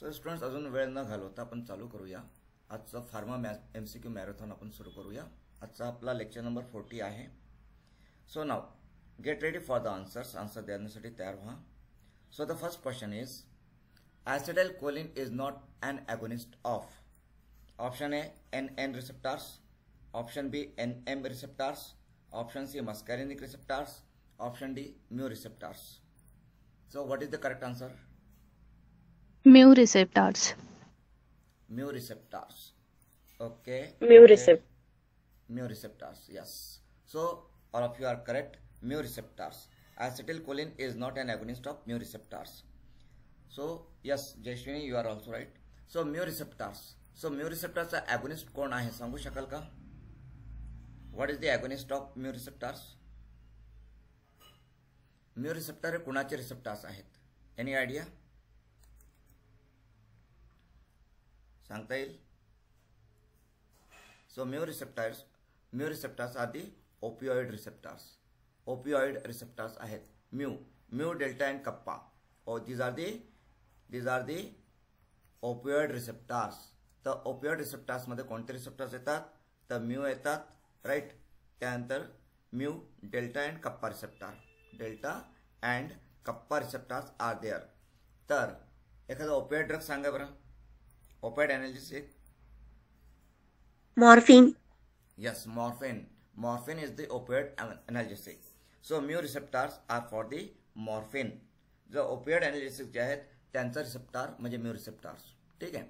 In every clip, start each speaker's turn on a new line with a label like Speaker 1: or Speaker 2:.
Speaker 1: So students अजून वेळ न घालवता आपण चालू करूया. आजचा फार्मा MCQ मॅरेथॉन आपण सुरू करूया. आजचा आपला लेक्चर नंबर 40 आहे. So now get ready for the answers. Answer देण्यासाठी तयार व्हा. So the first question is acetylcholine is not an agonist of. Option A NN receptors, option B NM receptors, option C muscarinic receptors, option D mu receptors. So what is the correct answer?
Speaker 2: Mu receptors.
Speaker 1: Mu receptors. Okay.
Speaker 3: Mu receptors.
Speaker 1: Mu receptors. Yes. So all of you are correct. Mu receptors. Acetylcholine is not an agonist of mu receptors. So yes, Jayashwini, you are also right. So mu receptors. So mu receptors चा agonist कोण आहे सांगू शकाल का? What is the agonist of mu receptors? Mu receptor हे कुणाचे receptors आहेत? Any idea? सांगता येईल? So mu receptors are the opioid receptors. Opioid receptors आहेत. Mu, delta and kappa. Oh, these are the opioid receptors. तर opioid receptors मध्ये कोणते receptors येतात? तर mu येतात, राईट. त्यानंतर mu, delta and kappa receptor. Delta and kappa receptors are there. तर एखादा opioid ड्रग सांगा बरं. Opioid analgesic.
Speaker 3: Morphine.
Speaker 1: Yes, morphine. Morphine is the opioid analgesic. So mu receptors are for the morphine. जो opioid analgesic जे आहेत त्यांचा receptor म्हणजे mu receptors. ठीक आहे.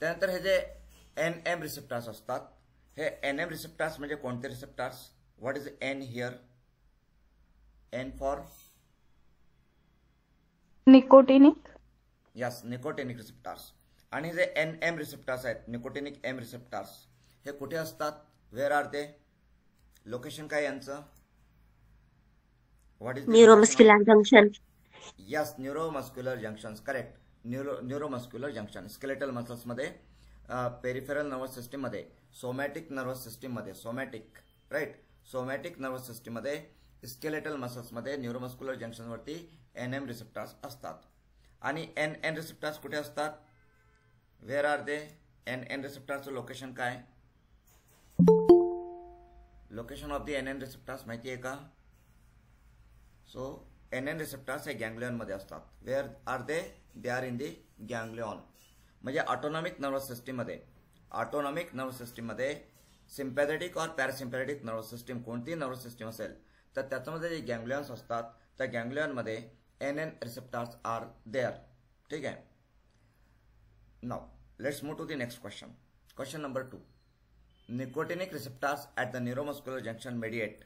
Speaker 1: त्यानंतर हे जे NM receptors असतात, हे NM receptors म्हणजे कोणते receptors? What is N here? N for
Speaker 2: Nicotinic.
Speaker 1: Yes, nicotinic receptors. आणि जे NM receptors आहेत, nicotinic M receptors, हे कुठे असतात? Where are they? लोकेशन काय यांचं? What is the
Speaker 3: Neuromuscular junction.
Speaker 1: Yes, neuromuscular junctions, correct. Neuromuscular junction. Skeletal muscles मध्ये, peripheral nervous system मध्ये, somatic nervous system मध्ये, somatic, right? Somatic nervous system मध्ये, skeletal muscles मध्ये, neuromuscular junction वरती NM receptors असतात. आणि NN receptors कुठे असतात? Where are they? NN receptors location काय? Location of the NN receptors माहिती आहे का? सो NN receptors हे गँग्लियन मध्ये असतात. Where are they? They are in the ganglion. म्हणजे ऑटोनॉमिक नर्वस सिस्टीम मध्ये सिम्पॅथेटिक और पॅरासिम्पॅथेटिक नर्वस सिस्टीम कोणती नर्वस सिस्टीम असेल तर त्याच्यामध्ये जे गँग्लियन्स असतात त्या गँग्लियन मध्ये NN receptors आर देअर. ठीक आहे. Now let's move to the next question. Question number 2. Nicotinic receptors at the neuromuscular junction mediate.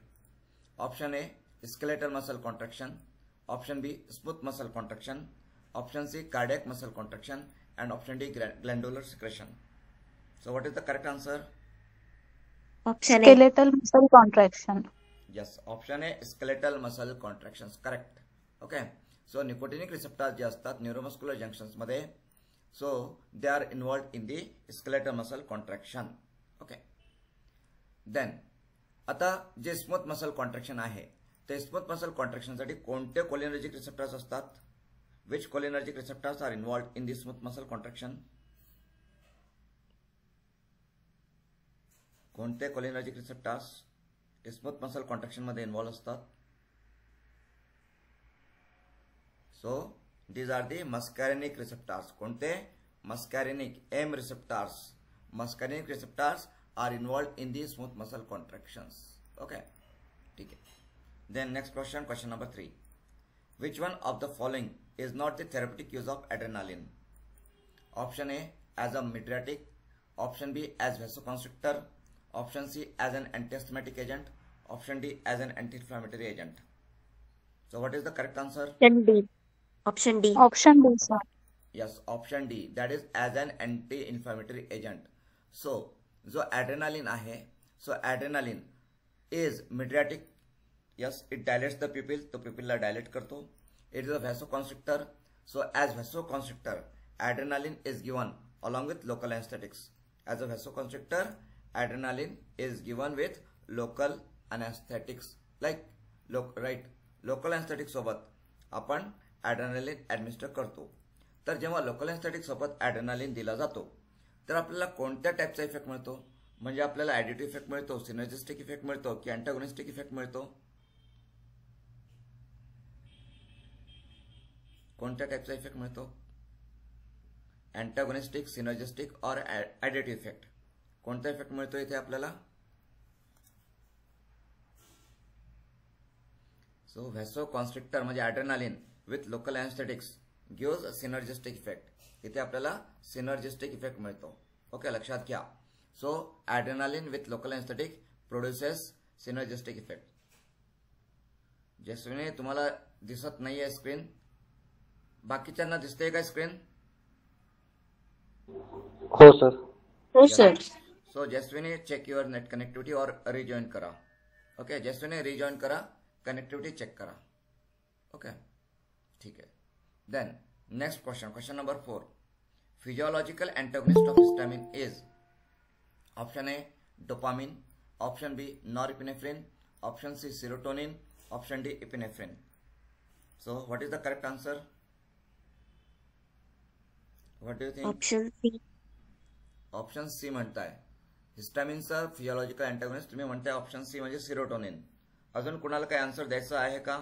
Speaker 1: Option A skeletal muscle contraction, option B smooth muscle contraction, option C cardiac muscle contraction, and option D glandular secretion. So what is the correct answer?
Speaker 3: Option A.
Speaker 2: Skeletal muscle contraction.
Speaker 1: Yes, option A skeletal muscle contractions, correct. Okay. So nicotinic receptors जे असतात neuromuscular junctions मध्ये, so they are involved in the skeletal muscle contraction. Okay. Then आता जे smooth muscle contraction आहे ते smooth muscle contraction साठी कोणते cholinergic receptors असतात? Which cholinergic receptors are involved in the smooth muscle contraction? कोणते cholinergic receptors smooth muscle contraction मध्ये involve असतात? So these are the muscarinic receptors. कोणते? Muscarinic M receptors. Muscarinic receptors are involved in the smooth muscle contractions. Okay. ठीक है. Then next question, question number 3. Which one of the following is not the therapeutic use of adrenaline? Option A as a mydriatic, option B as vasoconstrictor, option C as an antihistaminic agent, option D as an anti-inflammatory agent. So what is the correct answer?
Speaker 3: Option D. Option D.
Speaker 2: Option D, sir.
Speaker 1: Yes, option D. That is as an anti-inflammatory agent. So जो adrenaline आहे, so adrenaline is mydriatic. Yes, it dilates the pupil, तो pupil ला dilate करतो. It is a vasoconstrictor. So as vasoconstrictor, adrenaline is given along with local anesthetics. As a vasoconstrictor, adrenaline is given with local anesthetics. Like local anesthetics सोबत आपण adrenaline administer करतो. तर जेव्हा local anaesthetic सोबत adrenaline दिला जातो तर आपल्याला कोणत्या टाईपचा इफेक्ट मिळतो? म्हणजे आपल्याला ॲडिटिव्ह इफेक्ट मिळतो, सिनर्जिस्टिक इफेक्ट मिळतो की अँटागोनिस्टिक इफेक्ट मिळतो? कोणत्या टाईपचा इफेक्ट मिळतो? अँटागोनिस्टिक, सिनर्जिस्टिक और ॲडिटिव्ह इफेक्ट? कोणता इफेक्ट मिळतो इथे आपल्याला? सो व्हॅसोकॉन्स्ट्रिक्टर म्हणजे adrenaline with local anaesthetics gives synergistic effect. इथे आपल्याला सिनर्जिस्टिक इफेक्ट मिळतो. ओके, लक्षात घ्या. So adrenaline with local anaesthetic produces synergistic effect. जसविने तुम्हाला दिसत नाहीये स्क्रीन, बाकीच्यांना दिसते का स्क्रीन?
Speaker 4: हो सर.
Speaker 3: हो सर.
Speaker 1: सो जसविने चेक युअर नेट कनेक्टिव्हिटी और रिजॉइन करा. ओके, जसविने रिजॉइन करा, कनेक्टिव्हिटी चेक करा. ओके, ठीक है. Then next question number 4. Physiological antagonist of histamine is option A dopamine, option B norepinephrine, option C serotonin, option D epinephrine. So what is the correct answer? What do you think?
Speaker 3: Option C.
Speaker 1: Option C म्हणताय. हिस्टामिनचा physiological antagonist तुम्ही म्हणताय option C म्हणजे serotonin. अजून कुणाला काही answer द्यायचं आहे का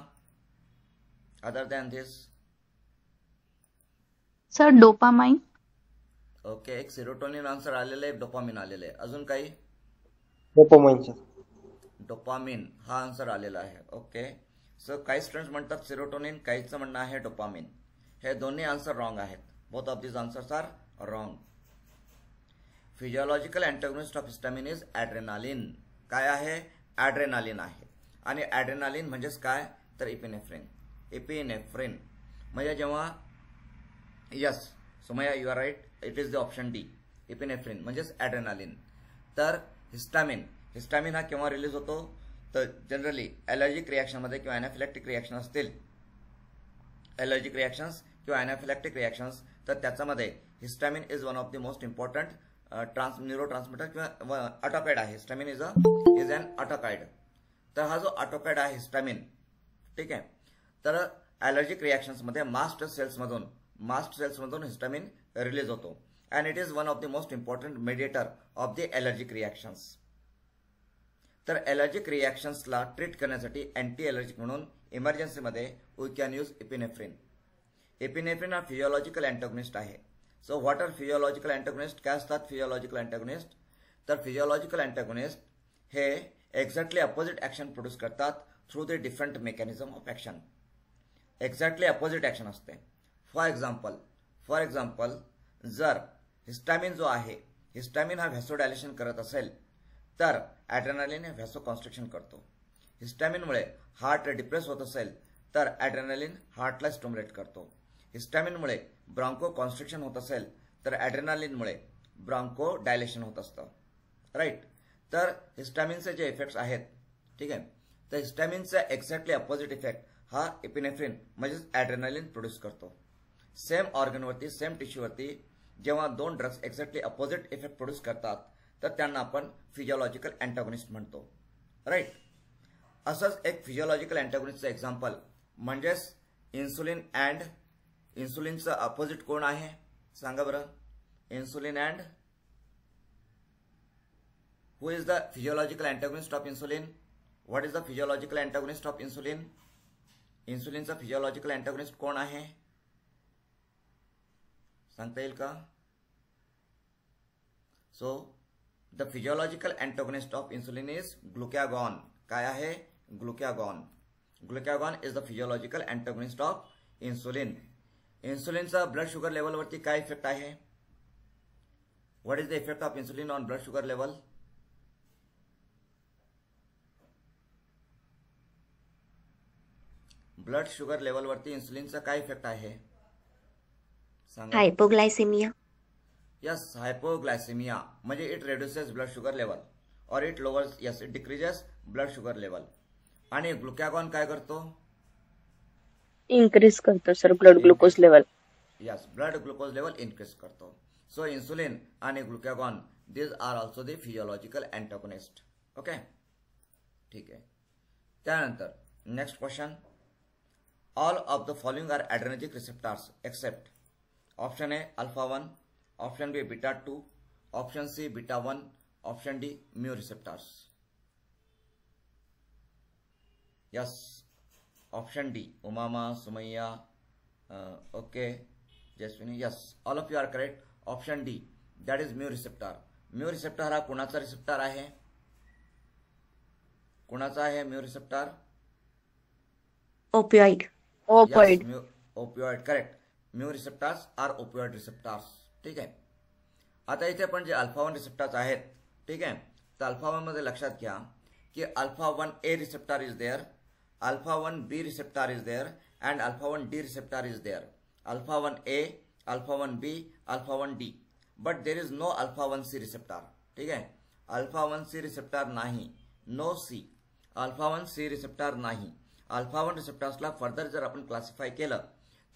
Speaker 1: other than this?
Speaker 2: Sir dopamine.
Speaker 1: Okay, एक सेरोटोनिन आन्सर आलेलं आहे, एक डोपामिन आलेलं आहे. अजून काही?
Speaker 4: Dopamine sir.
Speaker 1: डोपामिन हा आन्सर आलेला आहे. ओके, सो काही स्टुडंट्स म्हणतात सेरोटोनिन, काहीचं म्हणणं आहे डोपामिन. हे दोन्ही आन्सर रॉंग आहेत. Both of this answers are wrong. Physiological antagonist of histamine is adrenaline. काय आहे? ॲड्रेनालिन आहे. आणि ॲड्रेनालिन म्हणजेच काय तर इपिनेफ्रिन. इपिनेफ्रिन म्हणजे जेव्हा yes Sumaya you are right, it is the option D. Epinephrine म्हणजेच ॲड्रेनालिन. तर हिस्टामिन हा केव्हा रिलीज होतो? तर जनरली ॲलर्जिक रिॲक्शनमध्ये किंवा ॲनाफिलॅक्टिक रिॲक्शन असतील, ॲलर्जिक रिॲक्शन्स किंवा ॲनाफिलॅक्टिक रिॲक्शन्स, तर त्याच्यामध्ये histamine is one of the most important neurotransmitter किंवा ऑटोकाइड आहे. Histamine is an autacoid. तर हा जो ऑटोकाइड आहे हिस्टामिन, ठीक आहे, तर ॲलर्जिक रिॲक्शन्समध्ये मास्ट सेल्समधून हिस्टामिन रिलीज होतो. And it is one of the most important mediator of the allergic reactions. तर ॲलर्जिक रिॲक्शन्सला ट्रीट करण्यासाठी अँटी ॲलर्जिक म्हणून इमर्जन्सीमध्ये we can use epinephrine. Epinephrine हा फिजियोलॉजिकल अँटागोनिस्ट आहे. So what are physiological antagonist? काय असतात फिजियोलॉजिकल अँटागोनिस्ट? तर फिजियोलॉजिकल अँटागोनिस्ट हे एक्झॅक्टली अपोजिट ॲक्शन प्रोड्यूस करतात through the different mechanism of action. Exactly opposite action असते. फॉर एक्झाम्पल जर histamine जो आहे, हिस्टामिन हा व्हॅसोडायलेशन करत असेल तर ॲड्रेनालिन हे व्हॅसोकॉन्स्ट्रिक्शन करतो. हिस्टामिनमुळे हार्ट डिप्रेस होत असेल तर ॲड्रेनालिन हार्टला स्टिम्युलेट करतो. हिस्टामिनमुळे ब्रॉन्को कॉन्स्ट्रिक्शन होत असेल तर ॲड्रेनालिनमुळे ब्रॉन्को डायलेशन होत असतं. राईट. तर हिस्टामिनचे जे इफेक्ट्स आहेत, ठीक आहे, तर हिस्टामिनचा एक्झॅक्टली अपोजिट इफेक्ट हा एपिनेफ्रिन म्हणजेच ॲड्रेनालिन प्रोड्यूस करतो. सेम ऑर्गनवरती, सेम टिश्यूवरती जेव्हा दोन drugs exactly opposite effect produce करतात तर त्यांना आपण फिजियोलॉजिकल अँटागोनिस्ट म्हणतो. राईट. असंच एक फिजियोलॉजिकल अँटागोनिस्टचं एक्झाम्पल म्हणजेच इन्सुलिन अँड इन्सुलिनचं अपोजिट कोण आहे सांगा बरं? Insulin and who is the physiological antagonist of insulin? What is the physiological antagonist of insulin? इन्सुलिनचा फिजियोलॉजिकल अँटागोनिस्ट कोण आहे सांगता येईल का? So the physiological antagonist of insulin is glucagon. काय आहे? Glucagon. Glucagon is the physiological antagonist of insulin. इन्सुलिनचा blood sugar लेवलवरती काय इफेक्ट आहे? What is the effect of insulin on blood sugar level? Blood sugar लेवलवरती इन्सुलिनचा काय effect आहे सांगा?
Speaker 3: हायपोग्लायसेमिया.
Speaker 1: यस, हायपोग्लायसेमिया म्हणजे it reduces blood sugar level और it lowers, yes it decreases blood sugar level. आणि ग्लुकॅगॉन काय करतो?
Speaker 3: इन्क्रीज करतो sir blood glucose level.
Speaker 1: Yes, blood glucose level increase करतो. सो इन्सुलिन आणि glucagon this are also the physiological antagonist. Okay, ठीक आहे. त्यानंतर next question. All of the following are adrenergic receptors except option A alpha 1, option B beta 2, option C beta 1, option D mu receptors. Yes, option D. Umama, Sumaiya, okay, Jaswini, yes, all of you are correct. Option D, that is mu receptor. Mu receptor हा कुणाचा receptor आहे? कुणाचा आहे mu receptor?
Speaker 3: Opioid.
Speaker 2: Opioid.
Speaker 1: Opioid, correct. Mu receptors are opioid receptors. ठीक आहे. आता इथे पण जे अल्फा 1 रिसेप्टर्स आहेत, ठीक आहे, तर अल्फा 1 मध्ये लक्षात घ्या की alpha 1 A receptor is there, alpha 1 B receptor is there and alpha 1 D receptor is there. Alpha 1 A, alpha 1 B, alpha 1 D, but there is no alpha 1 C receptor. ठीक आहे. अल्फा 1 सी रिसेप्टर नाही, no C. Alpha 1 C receptor नाही. Alpha 1 रिसेप्टर्सला further जर आपण classify केलं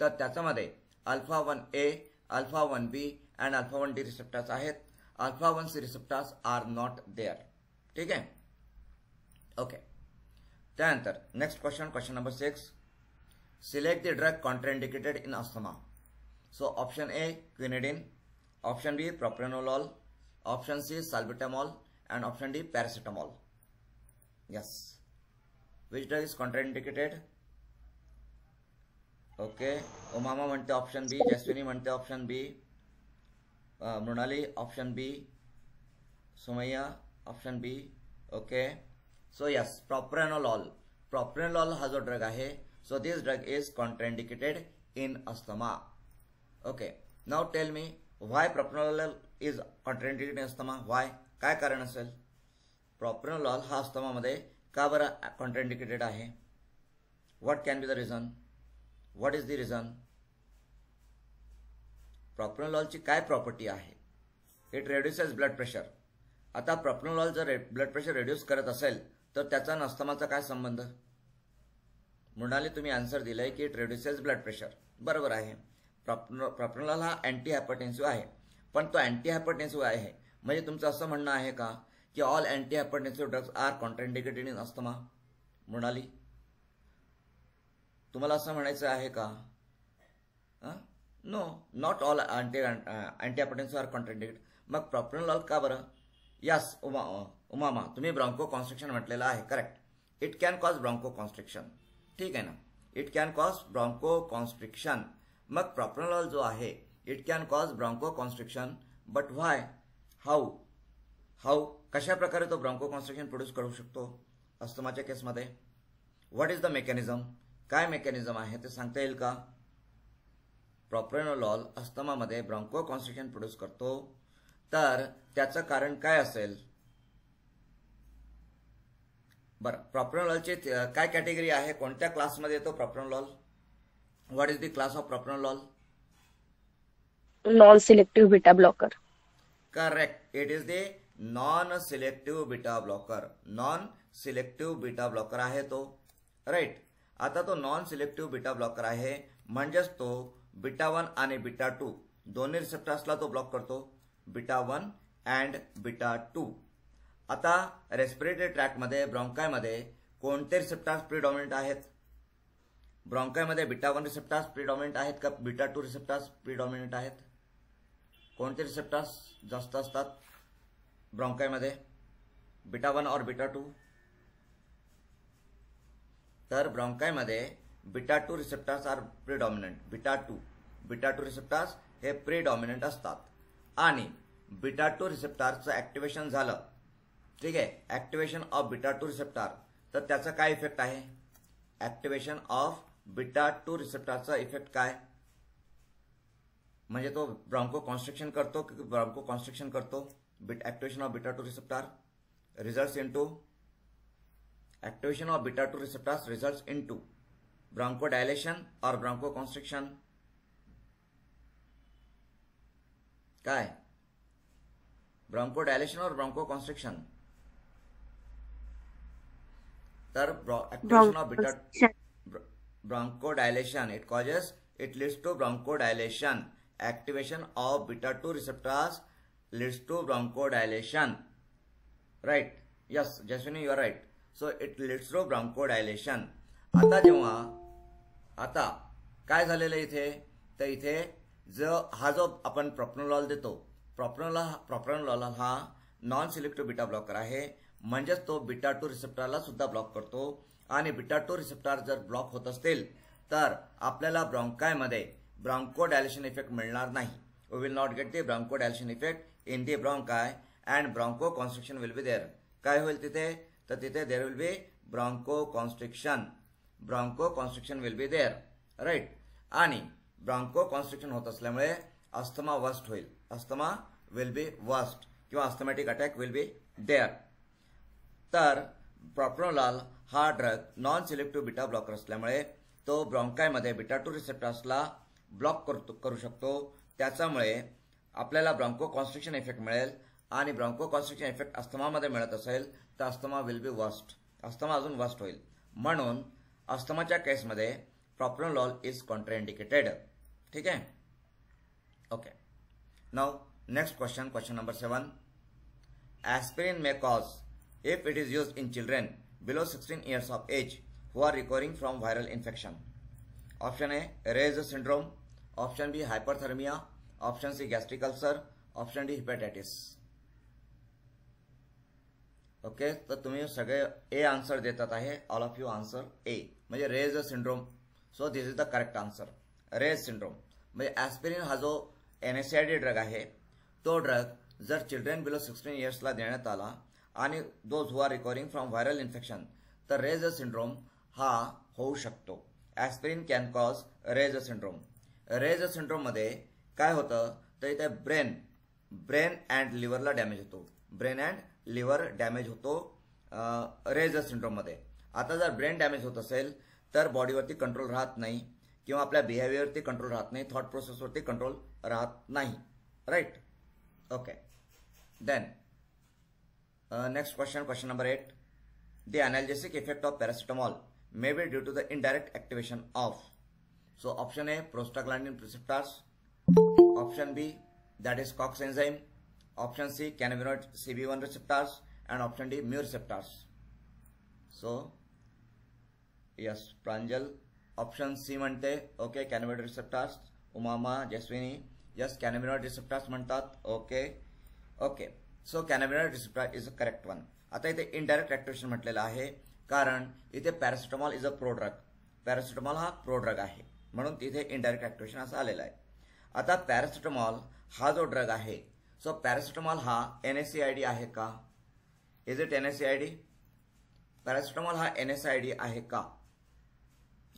Speaker 1: तर त्याच्यामध्ये alpha 1 A, alpha 1 B and alpha 1 D receptors आहेत. Alpha 1 C receptors are not there. ठीक आहे. ओके. त्यानंतर next question number 6. Select the drug contraindicated in asthma. So option A quinidine, option B propranolol, option C salbutamol and option D paracetamol. Yes, which drug is contraindicated? Okay, Umama म्हणते option B, Jaswini म्हणते option B, Mrunali option B, Sumaiya option B. Okay, so yes, propranolol. Propranolol हा जो drug आहे, so this drug is contraindicated in asthma. Okay, now tell me why propranolol is contraindicated in asthma? Why? काय कारण असेल? प्रोप्रेनोलॉल हा अस्थमामध्ये का बरं कॉन्ट्राइंडिकेटेड आहे? What can be the reason? What is the reason? प्रोप्रेनोलॉलची काय प्रॉपर्टी आहे? It reduces blood pressure. आता प्रोप्रेनोलॉल जर ब्लड प्रेशर रेड्यूस करत असेल तर त्याचा आणि अस्थमाचा काय संबंध? मृणाली, तुम्ही आन्सर दिलाय की इट रेड्युसेस ब्लड प्रेशर. बरोबर आहे. प्रोप्रेनोलॉल हा अँटी हायपरटेन्सिव्ह आहे, पण तो अँटी हायपरटेन्सिव्ह आहे म्हणजे तुमचं असं म्हणणं आहे का की all antihypertensive drugs are contraindicated in asthma? Mrunali, तुम्हाला असं म्हणायचं आहे का? No, not all antihypertensive are contraindicated. मग प्रोप्रेनोलॉल का बरं? यस, उमामा, तुम्ही ब्रॉन्को कॉन्स्ट्रिक्शन म्हटलेलं आहे. Correct. It can cause bronchoconstriction. ठीक आहे ना, it can cause bronchoconstriction. मग प्रोप्रेनोलॉल जो आहे it can cause bronchoconstriction, but why? How? कशा प्रकारे तो ब्रॉन्को कॉन्स्ट्रिक्शन प्रोड्यूस करू शकतो अस्थमाच्या केसमध्ये? What is the mechanism? काय मेकॅनिझम आहे ते सांगता येईल का? प्रोप्रेनोलॉल अस्थमामध्ये ब्रॉन्को कॉन्स्ट्रिक्शन प्रोड्यूस करतो, तर त्याचं कारण काय असेल? बरं, प्रोप्रेनोलॉलची काय कॅटेगरी आहे? कोणत्या क्लासमध्ये येतो propranolol? What is the class of propranolol?
Speaker 3: Non-selective beta blocker.
Speaker 1: Correct. It is the non selective beta blocker. Non selective beta blocker आहे तो. राईट. आता तो नॉन सिलेक्टिव्ह बीटा ब्लॉकर आहे म्हणजेच तो बीटा 1 आणि बीटा 2 दोन्ही रिसेप्टर्सला तो ब्लॉक करतो. Beta 1 and beta 2. आता रेस्पिरेटरी ट्रॅकमध्ये ब्रॉन्कायमध्ये कोणते रिसेप्टर्स प्रिडॉमिनंट आहेत? ब्रॉन्कायमध्ये बीटा 1 रिसेप्टर्स प्रिडॉमिनंट आहेत का बीटा 2 रिसेप्टर्स प्रिडॉमिनंट आहेत? कोणते रिसेप्टर्स जास्त असतात ब्रॉन्कायमध्ये? बीटा 1 और बीटा 2? तर ब्रॉन्कायमध्ये beta 2 receptors are predominant. Beta 2 receptors हे प्रिडॉमिनंट असतात. आणि बीटा 2 रिसेप्टरचं ऍक्टिव्हेशन झालं, ठीक आहे, ऍक्टिव्हेशन ऑफ बीटा 2 रिसेप्टर, तर त्याचा काय इफेक्ट आहे? ऍक्टिव्हेशन ऑफ बीटा 2 रिसेप्टरचा इफेक्ट काय? म्हणजे तो ब्रॉन्को कॉन्स्ट्रिक्शन करतो की ब्रॉन्को कॉन्स्ट्रिक्शन करतो? Activation of beta 2 receptor results into activation of beta 2 receptors results into bronchodilation or bronchoconstriction. काय? bronchodilation or bronchoconstriction? तर activation of beta bronchodilation, it leads to bronchodilation. Activation of beta 2 receptors leads to bronchodilation. Right? Yes, Jaswini, you are right. So it leads to bronchodilation. आता काय झालेलं इथे? तर इथे जो आपण प्रोप्रानोलॉल देतो, प्रोप्रानोलॉल हा नॉन सिलेक्टिव्ह बीटा ब्लॉकर आहे, म्हणजेच तो बीटा 2 रिसेप्टरला सुद्धा ब्लॉक करतो. आणि बीटा 2 रिसेप्टर जर ब्लॉक होत असतील तर आपल्याला ब्रॉन्कायमध्ये ब्रॉन्कोडायलेशन इफेक्ट मिळणार नाही. We will not get the bronchodilation effect in the bronchi and bronchoconstriction will be there. काय होईल तिथे, तर तिथे there will be bronchoconstriction will be there, right. आणि ब्रॉन्को कॉन्स्ट्रिक्शन होत असल्यामुळे अस्थमा वर्स्ट होईल, अस्थमा विल बी वर्स्ट किंवा asthmatic attack will be there. तर प्रोप्रानोलॉल हा drug non selective beta blocker असल्यामुळे तो ब्रॉन्कायमध्ये बीटा 2 रिसेप्टर्सला ब्लॉक करू शकतो. त्याच्यामुळे आपल्याला ब्रॉन्को कॉन्स्ट्रिक्शन इफेक्ट मिळेल आणि ब्रॉन्को कॉन्स्ट्रिक्शन इफेक्ट अस्थमामध्ये मिळत असेल तर asthma will be worst, asthma अजून वर्स्ट होईल. म्हणून अस्थमाच्या केसमध्ये प्रोप्रानोलॉल इज कॉन्ट्राइंडिकेटेड. ठीक आहे. Okay. Now next question number 7. Aspirin may cause if it is used in children below 16 years of age who are recovering from viral infection. Option A, Reyes syndrome. Option B, hyperthermia. Option C, gastric ulcer. Option D, hepatitis. Okay, तर तुम्ही सगळे A answer देतात आहे. All of you answer A, म्हणजे Reye's syndrome. So this is the correct answer, Reye's syndrome. म्हणजे aspirin हा जो NSAID drug आहे, तो ड्रग जर चिल्ड्रन बिलो 16 इयर्सला देण्यात आला आणि those who are recovering from viral infection, तर रेज सिंड्रोम हा होऊ शकतो. Aspirin can cause Reye's syndrome. Reye's सिंड्रोममध्ये काय होतं, तर इथे ब्रेन अँड लिव्हरला डॅमेज होतो. ब्रेन अँड लिव्हर डॅमेज होतो रेज सिंड्रोममध्ये. आता जर ब्रेन डॅमेज होत असेल तर बॉडीवरती कंट्रोल राहत नाही किंवा आपल्या बिहेवियरवरती कंट्रोल राहत नाही, थॉट प्रोसेसवरती कंट्रोल राहत नाही, right. Okay. Then next question number 8. The analgesic effect of paracetamol may be due to the indirect activation of. So option A, prostaglandin receptors. Option B, that is COX enzyme. Option C, cannabinoid CB1 receptors. And option D, mu receptors. So yes, Pranjal option C म्हणते. Okay, cannabinoid receptors. Umama, Jaswini, yes, cannabinoid receptors म्हणतात. Okay. So cannabinoid receptor is the correct one. आता इथे indirect activation म्हटलेलं आहे, कारण इथे paracetamol is a prodrug. Paracetamol हा prodrug आहे, म्हणून तिथे इनडायरेक्ट ऍक्टिव्हेशन असं आलेलं आहे. आता पॅरासिटामॉल हा जो ड्रग आहे, सो पॅरासिटामॉल हा NSAID आहे का? Is it NSAID? पॅरासिटामॉल हा NSAID आहे का?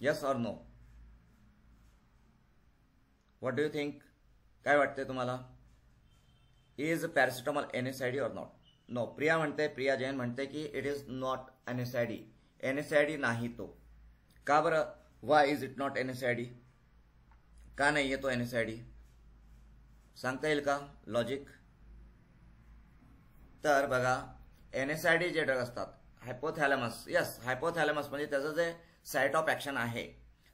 Speaker 1: Yes or no? What do you think? काय वाटते तुम्हाला? Is paracetamol NSAID or not? No. Priya Jain म्हणते की it is not NSAID. NSAID नाही तो. का बरं? Why is it not NSAID? का नाहीये तो NSAID? सांगता येईल का लॉजिक? तर बघा, NSAID जे ड्रग असतात, हायपोथॅलॅमस, यस, हायपोथॅलॅमस म्हणजे त्याचं जे साईट ऑफ ऍक्शन आहे,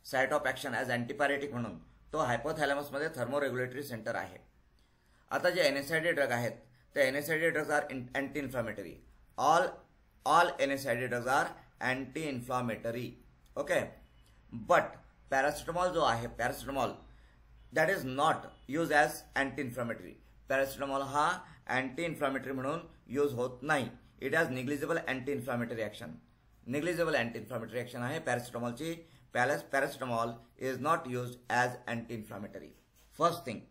Speaker 1: साईट ऑफ ऍक्शन ॲज अँटीपॅरेटिक म्हणून, तो हायपोथॅलॅमसमध्ये थर्मोरेग्युलेटरी सेंटर आहे. आता जे NSAID ड्रग आहेत, the NSAID drugs are anti-inflammatory. All NSAID drugs are anti-inflammatory. Okay, but paracetamol जो आहे, paracetamol that is not used as anti-inflammatory. paracetamol हा anti-inflammatory म्हणून यूज होत नाही. It has negligible anti-inflammatory action. Negligible anti-inflammatory action आहे paracetamolची. Paracetamol is not used as anti-inflammatory. First thing.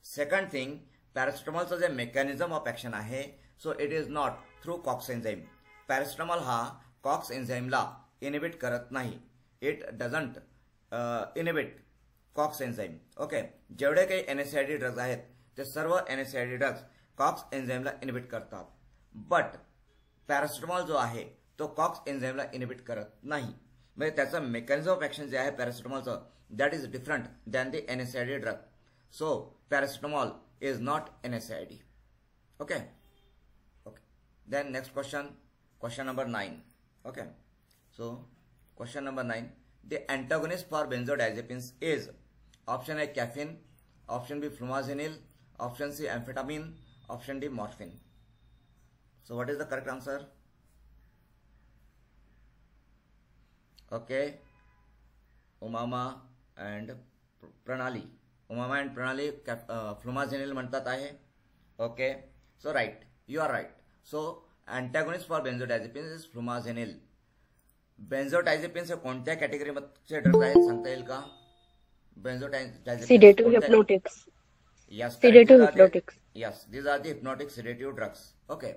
Speaker 1: Second thing, पॅरासिटामॉलचं जे mechanism of action आहे, so it is not through COX enzyme. Paracetamol हा COX एन्झाईमला inhibit करत नाही. It doesn't inhibit COX enzyme. Okay, जेवढे काही NSAID ड्रग्ज आहेत ते सर्व NSAID ड्रग्ज कॉक्स एन्झाईमला इनिबिट करतात. बट पॅरासिटामॉल जो आहे तो कॉक्स एन्झाईमला इनिबिट करत नाही. म्हणजे त्याचं मेकॅनिझम ऑफ ऍक्शन जे आहे पॅरासिटामॉलचं, that is different than the NSAID drug. So paracetamol is not NSAID. Okay. Then next question number 9. Okay. So question number 9. The antagonist for benzodiazepines is option A, caffeine. Option B, flumazenil. Option C, amphetamine. Option D, morphine. So what is the correct answer? Okay. Umama and Pranali. Umama and Pranali flumazenil म्हणतात आहे. Okay, so right, you are right. So antagonist for benzodiazepines is flumazenil. Benzodiazepines हे कोणत्या कॅटेगरीमध्ये drugs आहेत सांगता येईल का?
Speaker 3: Sedative hypnotics.
Speaker 1: Yes,
Speaker 3: Sedative hypnotics.
Speaker 1: Yes, these are the hypnotic sedative drugs. Okay.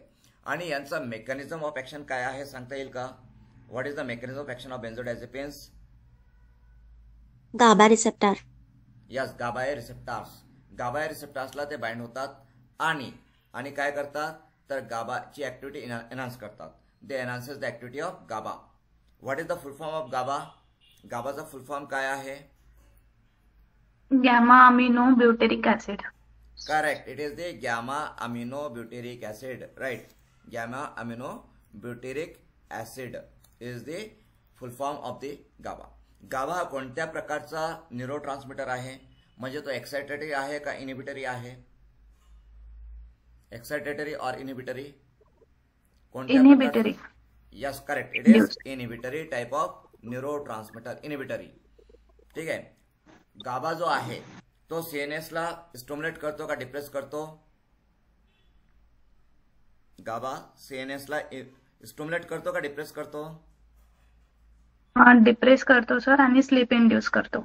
Speaker 1: आणि यांचा मेकॅनिझम ऑफ ऍक्शन काय आहे सांगता येईल का? What is the mechanism of action of benzodiazepines?
Speaker 3: GABA receptor.
Speaker 1: Yes, GABA receptors. GABA रिसेप्टार्सला ते बाइंड होतात आणि काय करतात तर गाबाची ऍक्टिव्हिटी एनहान्स करतात. They enhances the activity of GABA. What is the full form of GABA? गाबाचा फुल फॉर्म काय आहे?
Speaker 2: Gamma amino butyric acid.
Speaker 1: Correct. It is the gamma aminobutyric acid. Right. Gamma aminobutyric acid is the full form of the GABA. GABA हा कोणत्या प्रकारचा neurotransmitter आहे? म्हणजे तो excitatory आहे का इनिबिटरी आहे? एक्साइटेटरी और inhibitory?
Speaker 2: Inhibitory.
Speaker 1: Yes, correct. It is inhibitory type of neurotransmitter. Inhibitory. ठीक आहे. गाबा जो आहे तो सीएनएस ला स्टिम्युलेट करतो का डिप्रेस करतो? गाबा सीएनएस ला स्टिम्युलेट करतो का डिप्रेस करतो?
Speaker 2: डिप्रेस करतो सर आणि स्लीप इंड्यूस करतो.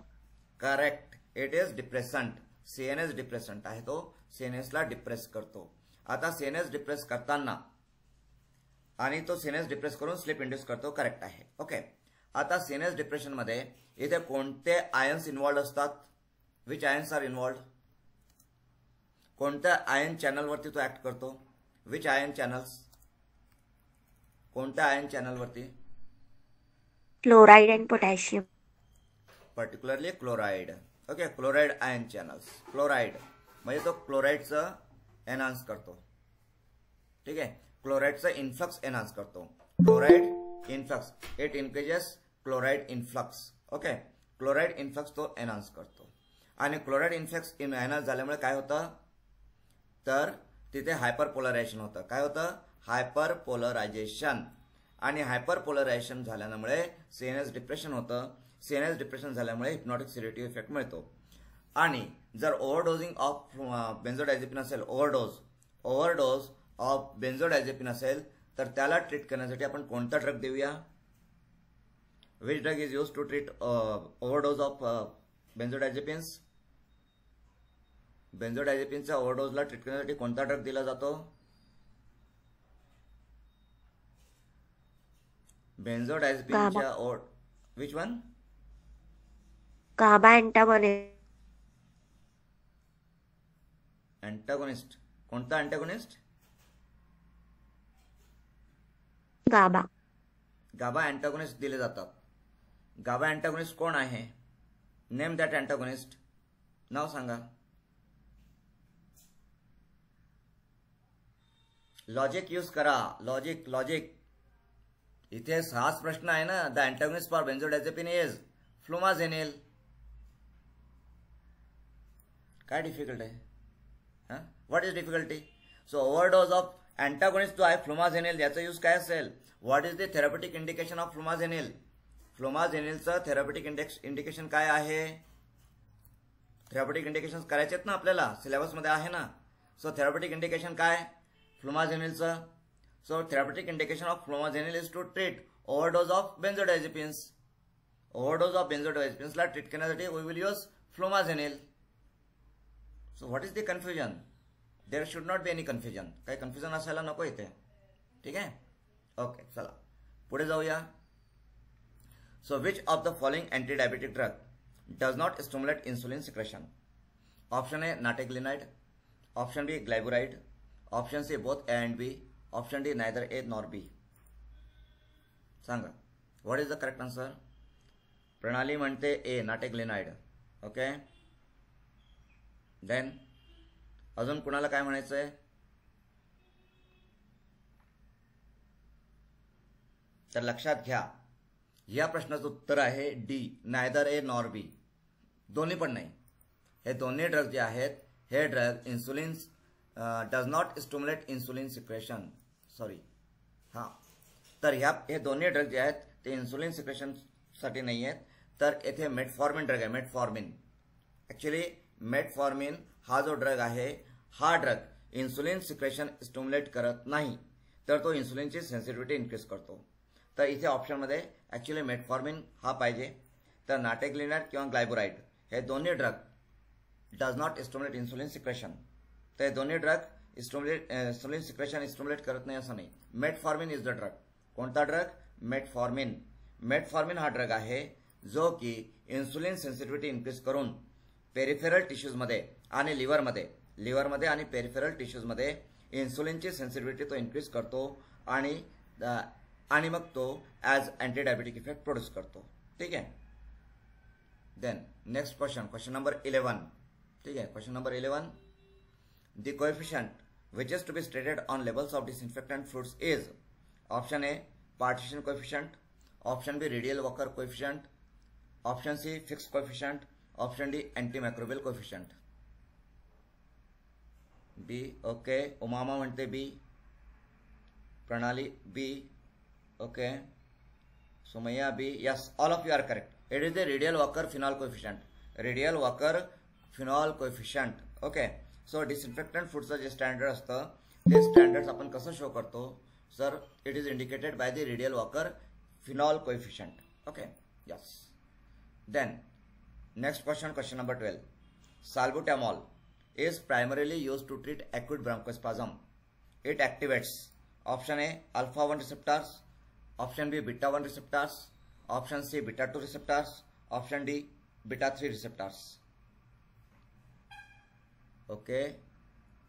Speaker 1: Correct. It is depressant. CNS depressant आहे, तो सीएनएस ला डिप्रेस करतो. आता सीएनएस डिप्रेस करताना आणि तो सीएनएस डिप्रेस करून स्लीप इंड्यूस करतो. करेक्ट आहे. ओके. आता सीएनएस डिप्रेशन मध्ये इथे कोणते आयन्स इन्व्हॉल्ड असतात? Which ions are involved? कोणत्या आयन चॅनलवरती तो ऍक्ट करतो? Which ion channels? कोणत्या आयन चॅनलवरती?
Speaker 3: Chloride and potassium.
Speaker 1: Particularly chloride. Okay, chloride ion channels. Chloride म्हणजे तो क्लोराइडचं एनहान्स करतो. ठीक आहे, क्लोराइडचं इन्फ्लक्स एनहान्स करतो. Chloride influx, it increases chloride influx. Okay, chloride influx तो एनहान्स करतो. आणि क्लोराइड इन्फ्लक्स एनहान्स झाल्यामुळे काय होतं तर तिथे हायपरपोलरायझेशन होतं. काय होतं? हायपरपोलरायझेशन. आणि हायपरपोलरायझेशन झाल्यामुळे सीएनएस डिप्रेशन होतं. सीएनएस डिप्रेशन झाल्यामुळे हिप्नॉटिक सिडेटिव्ह इफेक्ट मिळतो. आणि जर ओव्हरडोजिंग ऑफ बेन्झोडायझेपिन असेल, ओव्हरडोज ऑफ बेन्झोडायझेपिन असेल तर त्याला ट्रीट करण्यासाठी आपण कोणता ड्रग देऊया? Which drug is use to treat overdose of बेन्झोडायझेपिन्स? बेन्झोडायझेपिनच्या ओव्हरडोजला treat करण्यासाठी कोणता ड्रग दिला जातो? बेन्झोडायझेपिनच्या which one?
Speaker 3: GABA antagonist.
Speaker 1: Antagonist. कोणता अँटागोनिस्ट?
Speaker 3: GABA.
Speaker 1: गाबा अँटागोनिस्ट दिले जातात. गाबा अँटागोनिस्ट कोण आहे? Name that antagonist. नाव सांगा. लॉजिक यूज करा. लॉजिक. इथे हाच प्रश्न आहे ना. The antagonist for benzodiazepine is flumazenil. काय डिफिकल्ट आहे? What is difficulty? So overdose of antagonist जो आहे फ्लुमाझेनिल, याचा यूज काय असेल? What is the therapeutic indication of flumazenil? फ्लुमाझेनिलचं थेरप्युटिक इंडिकेशन काय आहे? थेरप्युटिक इंडिकेशन करायचे आहेत ना आपल्याला, सिलेबसमध्ये आहे ना. सो थेरप्युटिक इंडिकेशन काय फ्लुमाझेनिलचं? So therapeutic indication of flumazenil is to treat overdose of benzodiazepines. Overdose of बेन्झोडायझेपिन्सला ट्रीट करण्यासाठी we will use flumazenil. So what is the confusion? There should not be any confusion. काही confusion असायला नको इथे. ठीक आहे. ओके, चला पुढे जाऊया. So which of the following anti diabetic drug does not stimulate insulin secretion? Option A nateglinide, option B glyburide, option C both A and B, option D neither A nor B. सांगा what is the correct answer? Pranali म्हणते ए नाटेग्लिनाइड. Okay, then अजून कुणाला काय म्हणायचंय? तर लक्षात घ्या, या प्रश्नाचं उत्तर आहे डी, नायदर ए नॉर बी. दोन्ही पण नाही. हे दोन्ही ड्रग जे आहेत, हे drug insulin does not stimulate insulin secretion. Sorry, हां. तर हे दोन्ही ड्रग जे आहेत ते इन्सुलिन सिक्रेशनसाठी नाही आहेत. तर येथे मेटफॉर्मिन ड्रग आहे. मेटफॉर्मिन ॲक्च्युली मेटफॉर्मिन हा जो ड्रग आहे हा ड्रग इन्सुलिन सिक्रेशन स्टिम्युलेट करत नाही, तर तो इन्सुलिनची सेन्सिटिव्हिटी इन्क्रीज करतो. तर इथे ऑप्शनमध्ये ॲक्च्युली मेटफॉर्मिन हा पाहिजे. तर नाटेग्लिनॅट किंवा ग्लायबोराइड हे दोन्ही drug does not stimulate insulin secretion. तर हे दोन्ही ड्रग इन्सुलिन सिक्रेशन स्टिम्युलेट करत नाही असं नाही. Metformin is the drug. कोणता ड्रग? मेटफॉर्मिन. मेटफॉर्मिन हा ड्रग आहे जो की इन्सुलिन सेन्सिटिव्हिटी इन्क्रीज करून पेरिफेरल टिश्यूजमध्ये आणि लिव्हरमध्ये आणि पेरिफेरल टिश्यूजमध्ये इन्सुलिनची सेन्सिटिव्हिटी तो इन्क्रीज करतो आणि मग तो as anti diabetic effect produce करतो. ठीक आहे. Then next question number 11. ठीक आहे. Question number 11. The coefficient which is to be stated on labels of disinfectant fruits is option A partition coefficient, option B radial Walker coefficient, option C fixed coefficient, option D antimicrobial coefficient. B. Okay. Umama म्हणते B. Pranali B. Okay. Sumaiya B. Yes, all of you are correct. It is the radial Walker phenol coefficient. Radial Walker phenol coefficient. Okay. So disinfectant फूडचं जे standard असतं ते standards आपण कसं show करतो sir? It is indicated by the Rideal Walker phenol coefficient. Okay. Yes. Then next question number 12. Salbutamol is primarily used to treat acute bronchospasm. It activates option A alpha 1 receptors, option B beta 1 receptors, option C beta 2 receptors, option D beta 3 receptors. Okay.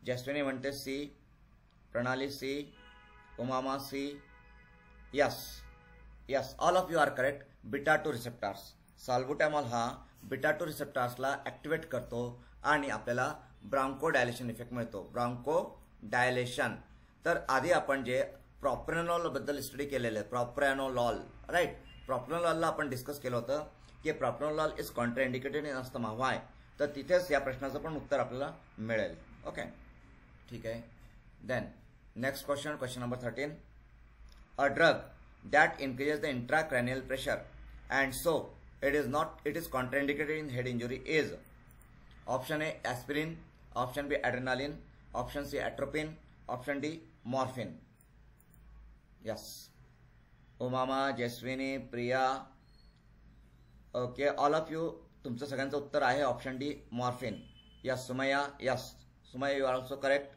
Speaker 1: Jaswini म्हणते C, Pranali C, Umama C. Yes yes, all of you are correct. Beta 2 receptors. Salbutamol हा beta 2 रिसेप्टर्सला activate करतो आणि आपल्याला bronchodilation effect मिळतो. Bronchodilation. तर आधी आपण जे प्रॉप्रेनॉल बद्दल स्टडी केलेलं आहे, प्रॉप्रेनोलॉल, राईट. प्रॉप्रेनोलॉलला आपण डिस्कस केलं होतं की प्रॉप्रेनोलॉल इज कॉन्ट्राइंडिकेटेड इन अस्थमा. व्हाय? तर तिथेच या प्रश्नाचं पण उत्तर आपल्याला मिळेल. ओके. ठीक आहे. Then next question number 13. A drug that increases the intracranial pressure and so it is contraindicated in head injury is option A aspirin, option B adrenaline, option C atropine, option D morphine. Yes. Umama, Jaswini, Priya. Okay. All of you, तुमचं सगळ्यांचं उत्तर आहे option D morphine. Yes. Sumaiya. Yes. Sumaiya you are also correct.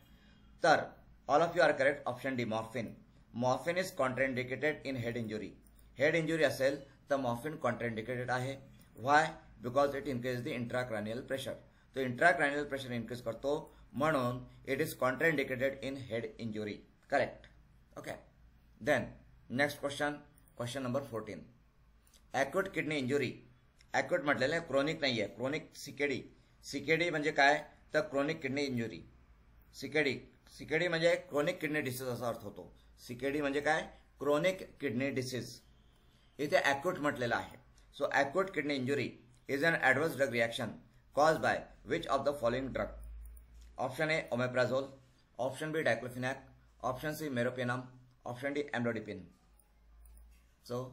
Speaker 1: तर all of you are correct. Option D morphine. Morphine is contraindicated in head injury. Head injury असेल तर morphine contraindicated आहे. Why? Because it increase the intracranial pressure. तो intracranial pressure increase करतो म्हणून it is contraindicated in head injury. Correct. Okay. Then next question number 14. Acute kidney injury. Acute म्हटलेलं आहे, chronic नाही आहे. Chronic CKD. सीकेडी म्हणजे काय? तर क्रोनिक किडनी इंजुरी. सीकेडी म्हणजे क्रोनिक किडनी डिसीज असा अर्थ होतो. सीकेडी म्हणजे काय? Chronic kidney disease. इथे ॲक्यूट म्हटलेलं आहे. So acute kidney injury is an adverse drug reaction cause by which of the following drug? Option A omeprazole, option B diclofenac, option C meropenem, option D amlodipine. So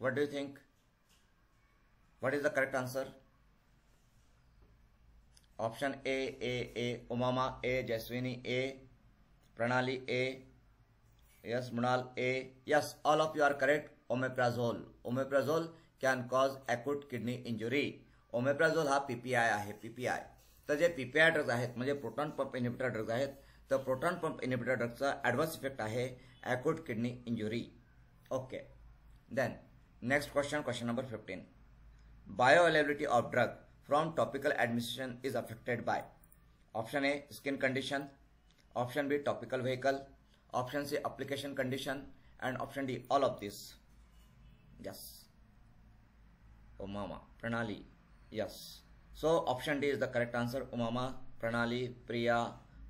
Speaker 1: what do you think? What is the correct answer? Option A. Umama A, Jaswini A, Pranali A, yes, Munal A. Yes, all of you are correct. Omeprazole. Omeprazole can cause acute kidney injury. Omeprazole हा PPI आहे. PPI. तर जे PPI drugs आहेत म्हणजे proton pump inhibitor drugs आहेत, तर proton pump inhibitor ड्रगचा adverse effect आहे acute kidney injury. Okay. Then next question number 15. Bioavailability of drug from topical administration is affected by option A skin condition, option B topical vehicle, option C application condition, and option D all of this. Yes. Umama, Pranali. Yes. So option D is the correct answer. Umama, Pranali, Priya,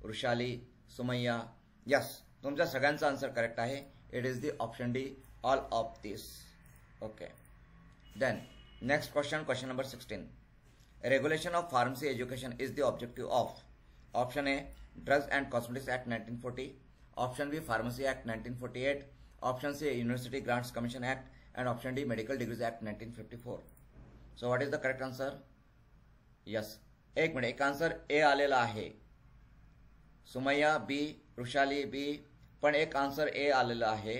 Speaker 1: Rushali, Sumaya. Yes. तुमच्या सगळ्यांचा answer correct आहे. It is the option D all of this. Okay. Then next question number 16. Regulation of pharmacy education is the objective of option A Drugs and Cosmetics Act 1940, option B Pharmacy Act 1948, option C University Grants Commission Act, and option D Medical Degrees Act 1954. So what is the correct answer? Yes, एक minute, एक answer A आलेला आहे. सुमय्या बी, वृषाली बी, पण एक answer A आलेला आहे.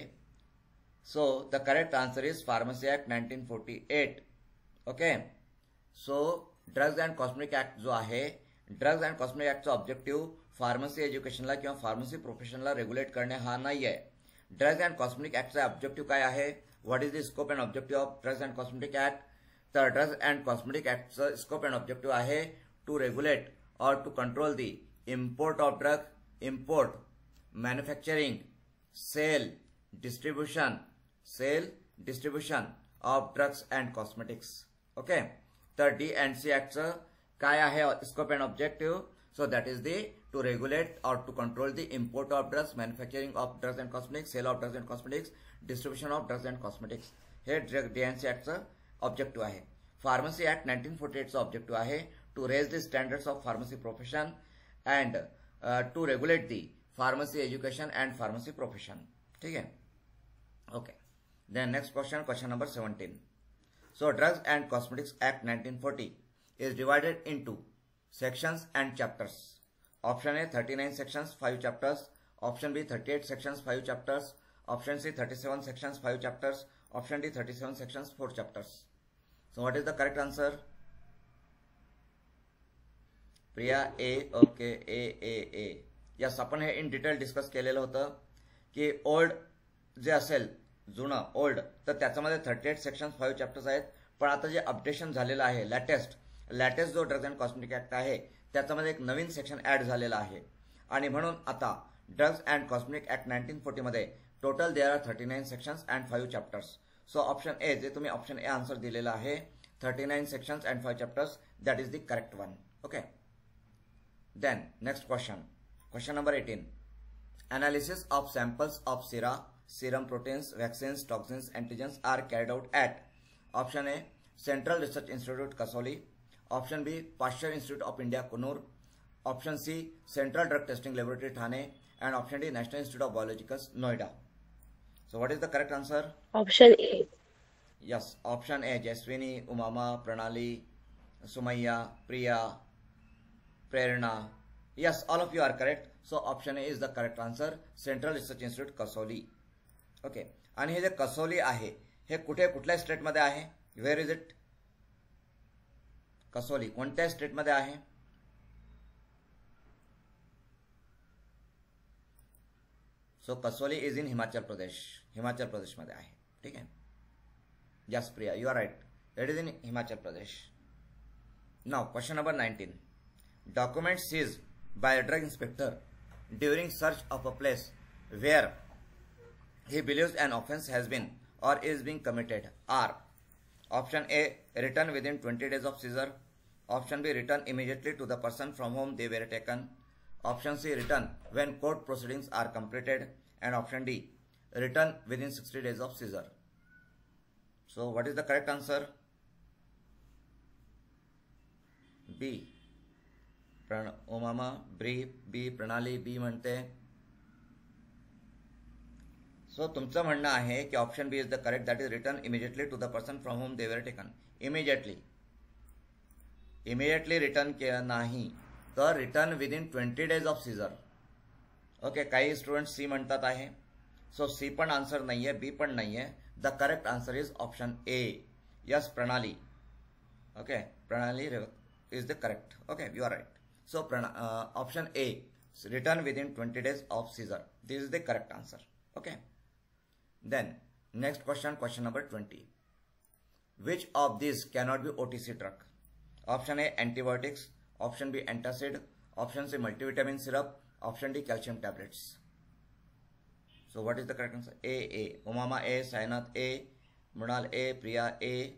Speaker 1: So the correct answer is pharmacy act 1948. Okay. So drugs and cosmetic act जो आहे, ड्रग्ज अँड कॉस्मेटिक ऍक्टचा ऑब्जेक्टिव्ह फार्मसी एज्युकेशनला किंवा फार्मसी प्रोफेशनला रेग्युलेट करणे हा नाही आहे. ड्रग्ज अँड कॉस्मेटिक ऍक्टचा ऑब्जेक्टिव्ह काय आहे? What is the scope and objective of drugs and cosmetic act? तर ड्रग्ज अँड कॉस्मेटिक ऍक्टचं स्कोप अँड ऑब्जेक्टिव्ह आहे to regulate or to control the import of drug, import, manufacturing, sale, distribution of drugs and cosmetics. Okay. तर D&C ऍक्टचं काय आहे scope and objective? So that is the to regulate or to control the import of drugs, manufacturing of drugs and cosmetics, sale of drugs and cosmetics, distribution of drugs and cosmetics. हे D&C ऍक्टचं objective आहे. Pharmacy act 1948चं objective आहे to raise the standards of pharmacy profession and to regulate the pharmacy education and pharmacy profession. ठीक है. Okay. Then next question, question number 17. So Drugs and Cosmetics Act 1940 is divided into sections and chapters. Option A 39 sections 5 chapters. Option B 38 sections 5 chapters. Option C 37 sections 5 chapters. Option D 37 sections 4 chapters. So what is the correct answer? Priya A. Okay. A. Yes, आपण हे in detail discuss केलेलं होतं की old जे असेल जुनं old, तर त्याच्यामध्ये 38 सेक्शन्स 5 चॅप्टर्स आहेत. पण आता जे अपडेशन झालेलं आहे लॅटेस्ट जो ड्रग्ज अँड कॉस्मेटिक ऍक्ट आहे त्याच्यामध्ये एक नवीन सेक्शन ऍड झालेला आहे. आणि म्हणून आता ड्रग्ज अँड कॉस्मेटिक ऍक्ट 1940 मध्ये total there are 39 sections and 5 chapters. So option A, जे तुम्ही ऑप्शन ए आन्सर दिलेला आहे, 39 sections and 5 chapters, that is the correct one. Okay. Then next question. Question number 18. Analysis of samples of serum proteins, vaccines, toxins, antigens are carried out at option A, Central Research Institute, Kasoli. Option B, Pasteur Institute of India, Kunur. Option C, Central Drug Testing Laboratory, Thane. And option D, National Institute of Biologicals, Noida. So what is the correct answer?
Speaker 3: Option A.
Speaker 1: Yes, option A, Jaswini, Umama, Pranali, Sumayya, Priya, Prerna. Yes, all of you are correct. So option A is the correct answer. Central Research Institute, Kasoli. Okay. आणि हे जे कसोली आहे हे कुठल्या state मध्ये आहे? Where is it? Kasauli कोणत्या state मध्ये आहे? So Kasauli is in Himachal Pradesh मध्ये आहे. ठीक आहे. Yes, Priya, you are right. It is in Himachal Pradesh. Now, question number 19. Documents seized by a drug inspector during search of a place where he believes an offense has been or is being committed are option A, written within 20 days of seizure. Option B, written immediately to the person from whom they were taken. Option C, written when court proceedings are completed. And option D, written within 60 days of seizure. So what is the correct answer? B. Umama, B. Pranali, B म्हणते. So तुमचं म्हणणं आहे की option B is the correct, that is return immediately to the person from whom they were taken. Immediately return केलं नाही तर return within 20 days of seizure. Okay. काही student C म्हणतात आहे. सो सी पण आन्सर नाहीये, बी पण नाहीये. The correct answer is option A. Yes, Pranali. Okay, Pranali is the correct. Okay, you are right. So option A, written within 20 days of seizure. This is the correct answer. Okay. Then next question, question number 20. Which of these cannot be OTC drug? Option A, antibiotics. Option B, antacid. Option C, multivitamin syrup. Option D, calcium tablets. So what is the correct answer? A. Umama A, Sainath A, Mrunal A, Priya A,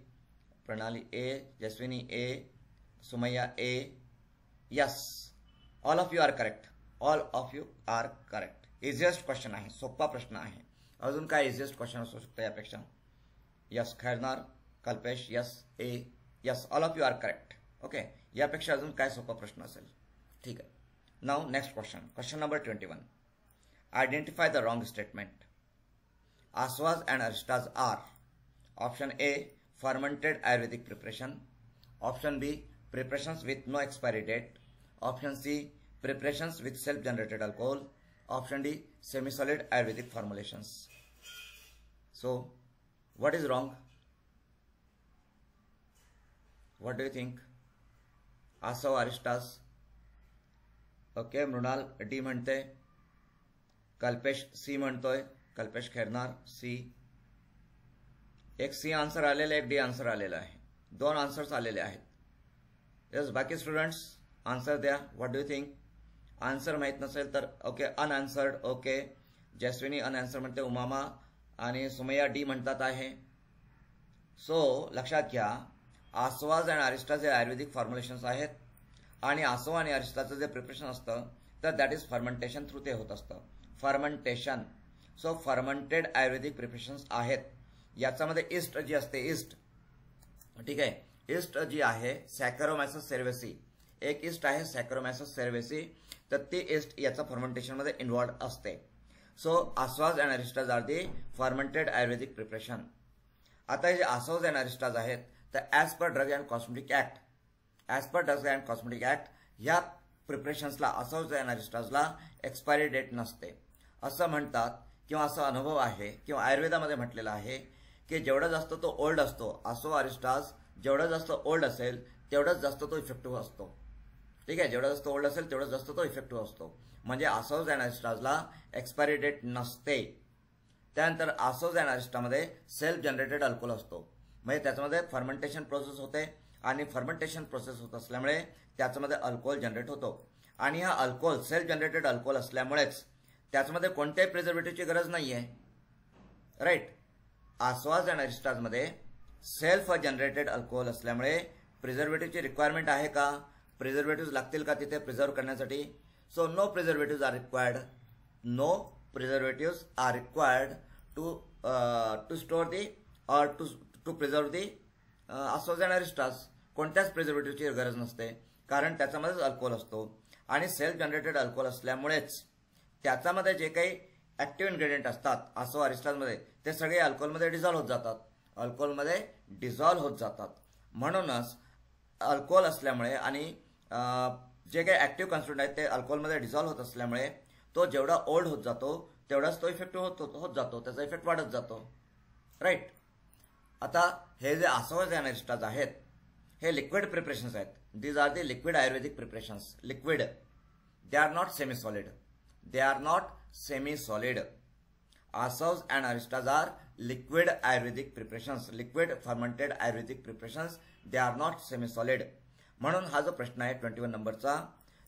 Speaker 1: Pranali A, Jaswini A, Sumayya A. Yes, all of you are correct. All of you are correct. Easiest question आहे, सोपा प्रश्न आहे. अजून काय easiest question असू शकतो यापेक्षा? Yes, Khairnar, Kalpesh, yes, A, yes, all of you are correct. Okay, यापेक्षा अजून काय सोपा प्रश्न असेल? ठीक आहे. Now next question, question number 21. Identify the wrong statement. Aswas and aristas are option A, fermented Ayurvedic preparation. Option B, preparations with no expiry date. Option C, preparations with self-generated alcohol. Option D, semi-solid Ayurvedic formulations. So, what is wrong? What do you think? Asava arishtas. Okay, Mrunal D म्हणते. Kalpesh C म्हणतोय. Kalpesh Khairnar C. एक C answer आलेला, एक D answer आलेला आहे. 2 answers आलेले आहेत. Yes, बाकी स्टुडंट्स आन्सर द्या. What do you think? Answer माहीत नसेल तर ओके, अनआन्सर्ड. ओके, जस्विनी अनआन्सर म्हणते. उमामा आणि सुमैया डी म्हणतात आहे. सो लक्षात घ्या, आसवाज आणि अरिस्टाज हे आयुर्वेदिक फॉर्म्युलेशन्स आहेत आणि आसव आणि अरिस्टाचं जे प्रिपरेशन असतं तर दॅट इज फर्मेंटेशन थ्रू ते होत असतं. फर्मेंटेशन. सो फर्मेंटेड आयुर्वेदिक प्रिपरेशन्स आहेत. याच्यामध्ये ईस्ट जी असते, ईस्ट, ठीक आहे, ईस्ट जी आहे सॅकरोमायसस सेर्वेसी, एक ईस्ट आहे सॅकरोमायसस सेर्वेसी, तर ती ईस्ट याचा फर्मेंटेशनमध्ये इन्व्हॉल्ड असते. So asavas and arishtas are the fermented Ayurvedic preparation. आता हे जे आसवाज अँड अरिस्टाज आहेत तर as per drug and cosmetic act, as per drugs and cosmetic act ह्या प्रिपरेशन्सला, आसवाज अँड अरिस्टाजला एक्सपायरी डेट नसते असं म्हणतात, किंवा असा अनुभव आहे किंवा आयुर्वेदामध्ये म्हटलेलं आहे की जेवढा जास्त तो ओल्ड असतो, आसव अरिस्टाज जेवढा जास्त ओल्ड असेल तेवढाच जास्त तो इफेक्टिव्ह असतो. ठीक आहे, जेवढा जास्त ओल्ड असेल तेवढाच जास्त तो इफेक्टिव्ह असतो. म्हणजे आसव अँड अरिस्टाजला एक्सपायरी डेट नसते. त्यानंतर आसव अँड अरिस्टामध्ये सेल्फ जनरेटेड अल्कोहोल असतो. म्हणजे त्याच्यामध्ये फर्मेंटेशन प्रोसेस होते आणि फर्मेंटेशन प्रोसेस होत असल्यामुळे त्याच्यामध्ये अल्कोहोल जनरेट होतो. आणि हा अल्कोहोल सेल्फ जनरेटेड अल्कोहोल असल्यामुळेच त्याच्यामध्ये कोणत्याही प्रिझर्वेटिव्हची गरज नाही आहे. राईट. आसवाज अँड अरिस्टाजमध्ये सेल्फ जनरेटेड अल्कोहोल असल्यामुळे प्रिझर्वेटिव्हची रिक्वायरमेंट आहे का? प्रिझर्वेटिव्ह लागतील का तिथे प्रिझर्व करण्यासाठी? So no preservative are required. No preservative are required to store the or to preserve the asavas and arishtas. कोणत्याच प्रिझर्वेटिव्हची गरज नसते, कारण त्याच्यामध्येच अल्कोहोल असतो आणि सेल्फ जनरेटेड अल्कोहोल असल्यामुळेच त्याच्यामध्ये जे काही ऍक्टिव्ह इन्ग्रेडियंट असतात आसव अरिस्टाजमध्ये ते सगळे अल्कोहोलमध्ये डिझॉल्व्ह होत जातात, अल्कोहोलमध्ये डिझॉल्व्ह होत जातात. म्हणूनच अल्कोहोल असल्यामुळे आणि जे काही ऍक्टिव्ह कॉन्स्टिट्यूएंट आहेत ते अल्कोहोलमध्ये डिझॉल्व्ह होत असल्यामुळे तो जेवढा ओल्ड होत जातो तेवढाच तो इफेक्टिव्ह होत जातो, त्याचा इफेक्ट वाढत जातो. राईट. आता हे जे आसव अँड अरिस्टाज आहेत हे लिक्विड प्रिपरेशन्स आहेत. These are the liquid Ayurvedic preparations. Liquid. They are not semi solid. They are not semi-solid. Asavs and aristas are liquid Ayurvedic preparations, liquid fermented Ayurvedic preparations. They are not semi-solid. म्हणून हा जो प्रश्न आहे 21 नंबरचा,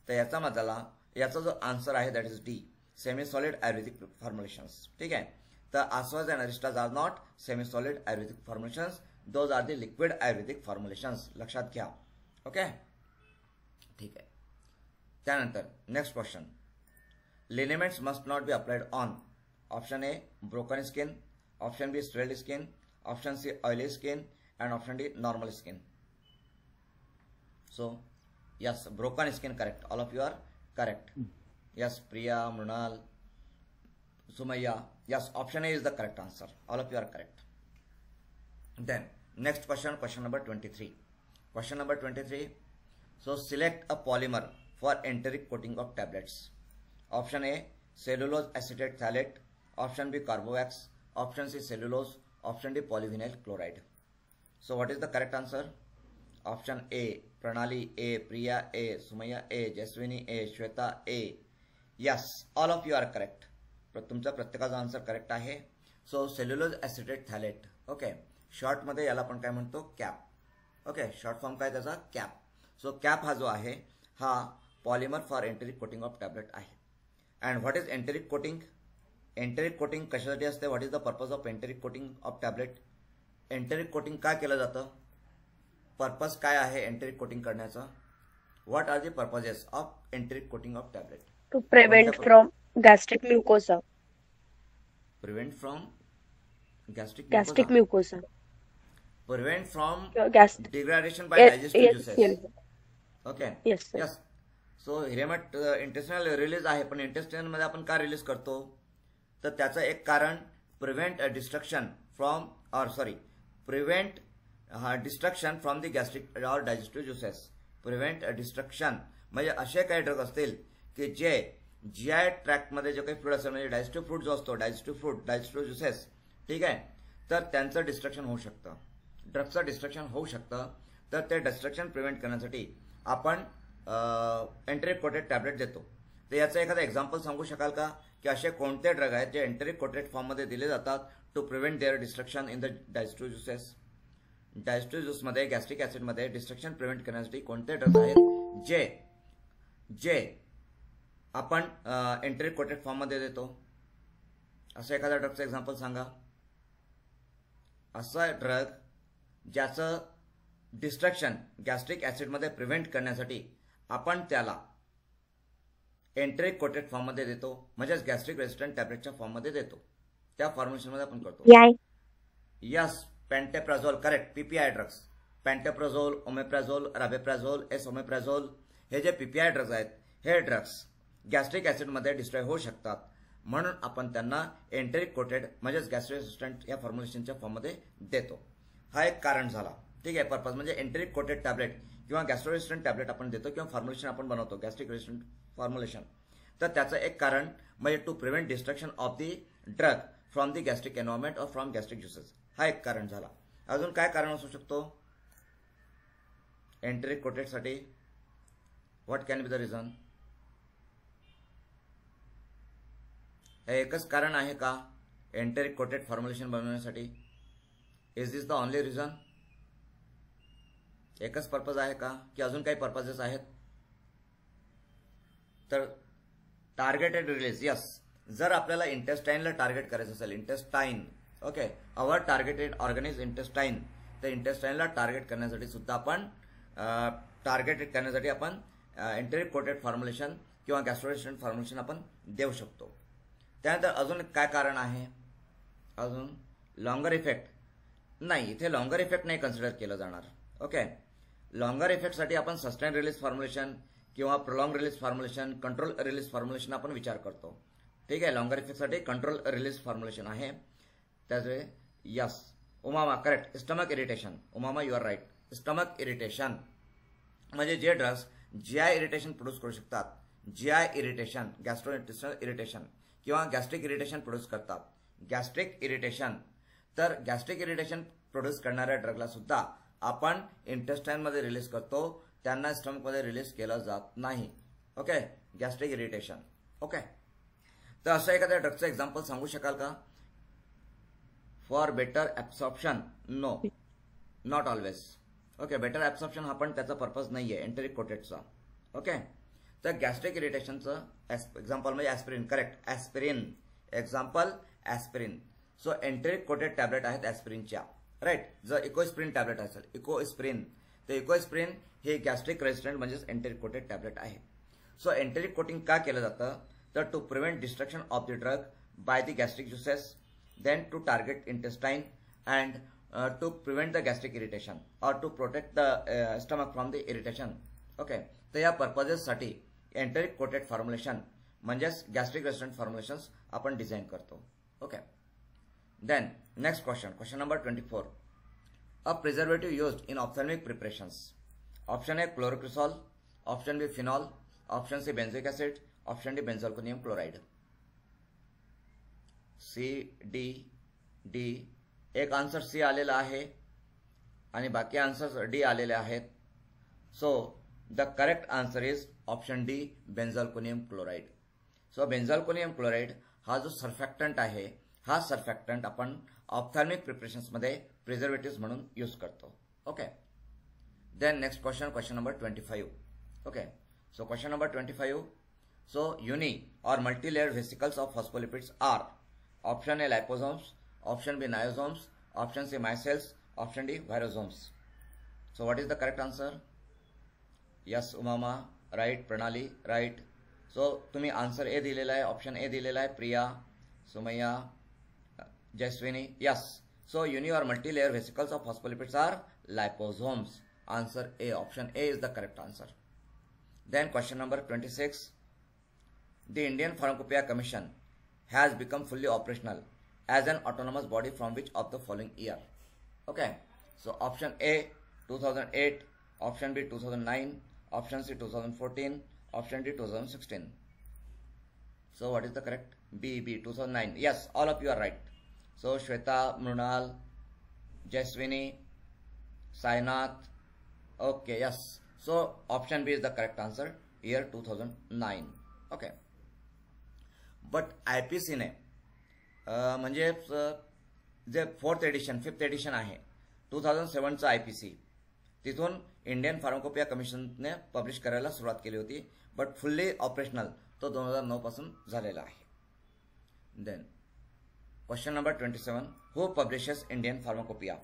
Speaker 1: तर याचा जो answer आहे that is D, semi solid Ayurvedic formulations. ठीक आहे. तर asavas and arishtas are not semi solid Ayurvedic formulations. Those are the liquid Ayurvedic formulations. लक्षात घ्या. ओके, ठीक आहे. त्यानंतर next question. Liniments must not be applied on. Option A, broken skin. Option B, swelled skin. Option C, oily skin. And option D, normal skin. So, yes, broken skin correct. All of you are correct. Yes, Priya, Mrunal, Sumaya. Yes, option A is the correct answer. All of you are correct. Then, next question, question number 23. Question number 23. So, select a polymer for enteric coating of tablets. Option A, cellulose acetate phthalate. Option B, carbovax. Option C, cellulose. Option D, polyvinyl chloride. So what is the correct answer? Option A, Pranali A, Priya A, Sumaya A, Jaswini A, Shweta A. Yes, all of you are correct. तुमचा प्रत्येकाचा answer correct आहे. So cellulose acetate phthalate. Okay, short मध्ये याला आपण काय म्हणतो? Cap. Okay, short form काय त्याचा? कॅप. सो कॅप हा जो आहे हा polymer for enteric coating of tablet आहे. And what is enteric coating? Enteric coating कशासाठी असते? What is the purpose of enteric coating of tablet? Enteric coating काय केलं जातं? पर्पज काय आहे एंटेरिक कोटिंग करण्याचा? What are the purposes of enteric coating of tablet?
Speaker 3: To prevent from gastric mucosa.
Speaker 1: Prevent from
Speaker 3: gastric mucosa.
Speaker 1: Prevent from
Speaker 3: gas
Speaker 1: degradation by digestive juices. Okay,
Speaker 3: yes
Speaker 1: yes. So Hiremath intestinal release आहे, पण intestinal मध्ये आपण का release करतो? तर त्याचं एक कारण prevent destruction from prevent destruction from the gastric और डायजेस्टिव्ह ज्युसेस. प्रिव्हेंट डिस्ट्रक्शन, म्हणजे असे काही ड्रग असतील की जे GI ट्रॅक्टमध्ये जे काही फ्रूट असेल, म्हणजे डायजेस्टिव्ह फ्रूट जो असतो, डायजेस्टिव्ह ज्युसेस, ठीक आहे, तर त्यांचं डिस्ट्रक्शन होऊ शकतं, ड्रगचं डिस्ट्रक्शन होऊ शकतं. तर ते डिस्ट्रक्शन प्रिव्हेंट करण्यासाठी आपण एंटेरिक कोटेड टॅबलेट देतो. तर याचं एखादं एक्झाम्पल सांगू शकाल का, की असे कोणते ड्रग आहेत जे एंटेरिक कोटेड फॉर्ममध्ये दिले जातात to prevent their destruction in the digestive juices. Digestive ज्यूसमध्ये, गॅस्ट्रिक ॲसिडमध्ये डिस्ट्रक्शन प्रिव्हेंट करण्यासाठी कोणते ड्रग्ज आहेत जे आपण एंटेरिक कोटेड फॉर्ममध्ये देतो? असं एखाद्या ड्रगचं एक्झाम्पल सांगा. असा ड्रग ज्याचं डिस्ट्रक्शन गॅस्ट्रिक ॲसिडमध्ये प्रिव्हेंट करण्यासाठी आपण त्याला एंटेरिक कोटेड फॉर्ममध्ये देतो, म्हणजेच गॅस्ट्रिक रेजिस्टंट टॅबलेटच्या फॉर्ममध्ये देतो. त्या फॉर्म्युलेशनमध्ये आपण करतो. Yes, pantoprazole, correct. PPI drugs, pantoprazole, omeprazole, rabeprazole, esomeprazole, हे जे PPI ड्रग्ज आहेत, हे ड्रग्स गॅस्ट्रिक ॲसिडमध्ये डिस्ट्रॉय होऊ शकतात, म्हणून आपण त्यांना एंटेरिक कोटेड म्हणजेच गॅस्ट्रिक रेजिस्टंट या फॉर्म्युलेशनच्या फॉर्ममध्ये देतो. हा एक कारण झाला, ठीक आहे. पर्पज म्हणजे एंटेरिक कोटेड टॅबलेट किंवा गॅस्ट्रो रेजिस्टंट टॅबलेट आपण देतो किंवा फॉर्म्युलेशन आपण बनवतो, गॅस्ट्रिक रेजिस्टंट फॉर्म्युलेशन. तर त्याचं एक कारण म्हणजे to prevent destruction of the drug from the gastric environment or from gastric juices. हा एक कारण झाला. अजून काय कारण असू शकतो एंटेरिक कोटेडसाठी? What can be the reason? हे एकच कारण आहे का एंटेरिक कोटेड फॉर्म्युलेशन बनवण्यासाठी? Is this the only reason? एकच पर्पज आहे का की अजून काही पर्पजेस आहेत? तर टार्गेटेड रिलीज, यस. जर आपल्याला इंटेस्टाईनला टार्गेट करायचं असेल, intestine, okay, our targeted organ intestine, तर इंटेस्टाईनला टार्गेट करण्यासाठी सुद्धा आपण एंटेरिक कोटेड फॉर्म्युलेशन किंवा गॅस्ट्रोरेजिस्टंट फॉर्म्युलेशन आपण देऊ शकतो. त्यानंतर अजून काय कारण आहे? अजून लॉंगर इफेक्ट नाही, इथे लॉंगर इफेक्ट नाही कन्सिडर केलं जाणार. ओके, लॉंगर इफेक्टसाठी आपण सस्टेन रिलीज फॉर्म्युलेशन किंवा prolong release formulation, control release formulation आपण विचार करतो, ठीक आहे. लॉंगर इफेक्टसाठी कंट्रोल रिलीज फॉर्म्युलेशन आहे. त्याचे yes, Umama, correct. Stomach irritation, Umama you are right. Stomach irritation म्हणजे जे ड्रग्स GI इरिटेशन प्रोड्यूस करू शकतात, GI इरिटेशन, गॅस्ट्रोइंटेस्टाइनल इरिटेशन किंवा गॅस्ट्रिक इरिटेशन प्रोड्यूस करतात. गॅस्ट्रिक इरिटेशन, तर गॅस्ट्रिक इरिटेशन प्रोड्यूस करणाऱ्या ड्रगला सुद्धा आपण इंटेस्टाईनमध्ये रिलीज करतो, त्यांना स्टमकमध्ये रिलीज केलं जात नाही. Okay, gastric irritation. ओके, तर असं एखाद्या ड्रगचं एक्झाम्पल सांगू शकाल का? For better absorption, no, not always. Okay, better absorption हा पण त्याचा पर्पज नाही आहे एंटेरिक कोटेडचा. ओके, तर गॅस्ट्रिक इरिटेशनचं एक्झाम्पल म्हणजे aspirin, correct. Aspirin, example aspirin. So enteric coated tablet आहेत ॲस्पिरिनच्या, राईट. जर इकोस्प्रिन टॅबलेट असेल, इकोस्प्रिन, तर इकोस्प्रिन हे गॅस्ट्रिक रेजिस्टंट म्हणजेच एंटेरिक कोटेड टॅबलेट आहे. सो एंटेरिक कोटिंग का केलं जातं? तर to prevent destruction of the drug by the gastric juices, then to target intestine and to prevent the gastric irritation or to protect the stomach from the irritation. Okay, तर या पर्पजेससाठी enteric coated formulation म्हणजेच gastric resistant formulations आपण design करतो. Okay, then next question number 24. A preservative used in ophthalmic preparations. Option A chlorocresol, option B phenol, option C benzoic acid, option D benzalkonium chloride. C, D, D. एक answer C आलेला आहे आणि बाकी answers D आलेले आहेत. So the correct answer is option D, benzalkonium chloride. So benzalkonium chloride हा जो surfactant आहे, हा सर्फॅक्टंट आपण ऑप्थॅल्मिक प्रिपरेशन्समध्ये प्रिझर्वेटिव्ह म्हणून यूज करतो. Okay, then next question number 25. Okay, so question number 25. So uni or multilayer vesicles of phospholipids are option A liposomes, option B niosomes, option C micelles, option D virosomes. So what is the correct answer? Yes Umama, right. Pranali, right. So तुम्ही answer A दिलेला आहे, option A दिलेला आहे. Priya, Sumaiya, Jayaswini, yes. So uni or multilayer vesicles of phospholipids are liposomes. Answer A, option A is the correct answer. Then question number 26. The Indian Pharmacopoeia Commission has become fully operational as an autonomous body from which of the following year? Okay, so option A 2008, option B 2009, option C 2014, option D 2016. So what is the correct? B 2009. Yes, all of you are right. So Shweta, Mrunal, Jaswini, Sainath. Okay, yes. So option B is the correct answer. Year 2009. Okay. But IPC ने म्हणजे जे 4th addition 5th addition आहे 2007चं IPC तिथून Indian pharmacopoeia कमिशनने publish करायला सुरुवात केली होती, but fully operational तो 2009 पासून झालेला आहे. Then question number 27, who publishes Indian pharmacopoeia?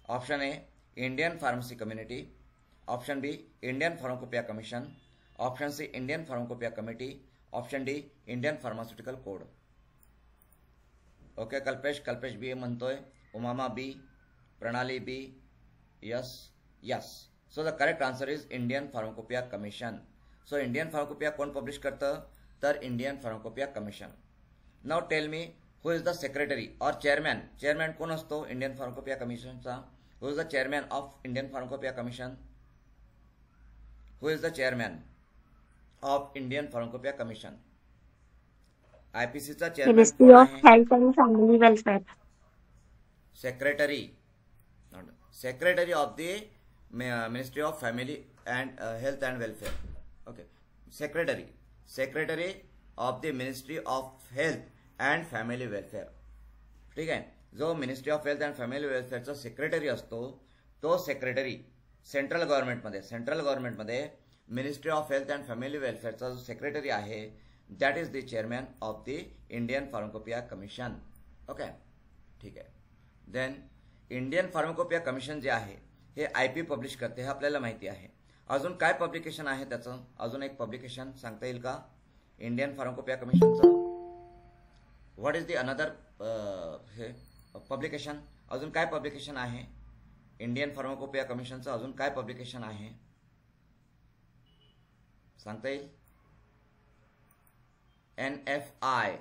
Speaker 1: Option A Indian pharmacy community, option B Indian pharmacopoeia commission, option C Indian pharmacopoeia committee, option D Indian pharmaceutical code. Okay, Kalpesh B म्हणतोय, Umama B, Pranali B, yes yes. So the correct answer is Indian pharmacopoeia commission. So Indian pharmacopoeia कोण publish करतं? तर Indian pharmacopoeia commission. Now tell me who is the secretary or chairman कोण असतो Indian pharmacopoeia कमिशनचा? Who is the chairman of Indian pharmacopoeia commission? Who is the chairman of Indian pharmacopoeia commission? आयपीसीचा chairman
Speaker 3: ministry of health and family welfare.
Speaker 1: Secretary of the ministry of family and health and welfare. Okay, secretary of the ministry of health and family welfare. ठीक आहे, जो ministry of health and family वेलफेअरचा secretary असतो तो secretary central गव्हर्नमेंटमध्ये ministry of health and family वेलफेअरचा जो secretary आहे that is the chairman of the Indian pharmacopoeia commission. Okay, ठीक आहे. देन इंडियन फार्माकोपिया कमिशन जे आहे हे आयपी पब्लिश करते हे आपल्याला माहिती आहे. अजून काय पब्लिकेशन आहे त्याचं? अजून एक पब्लिकेशन सांगता येईल का इंडियन फार्माकोपिया कमिशनचं? व्हॉट इज द अनदर हे पब्लिकेशन? अजून काय पब्लिकेशन आहे इंडियन फार्माकोपिया कमिशनचं? अजून काय पब्लिकेशन आहे सांगता येईल? NFI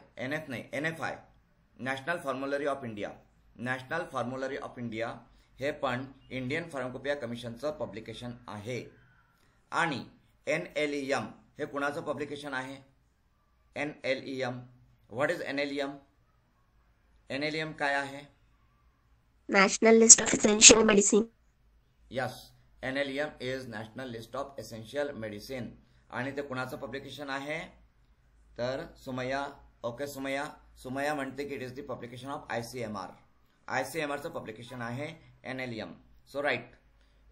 Speaker 1: नॅशनल फॉर्म्युलरी ऑफ इंडिया हे पण इंडियन फार्माकोपिया कमिशनचं पब्लिकेशन आहे. आणि NLEM हे कुणाचं पब्लिकेशन आहे? NLEM. What is NLEM? NLEM काय आहे?
Speaker 3: National list of essential medicine.
Speaker 1: Yes, NLEM is national list of essential medicine. आणि ते कुणाचं पब्लिकेशन आहे? तर सुमय्या. ओके, सुमय्या म्हणते की it is the publication of ICMRचं पब्लिकेशन आहे NLEM. So right,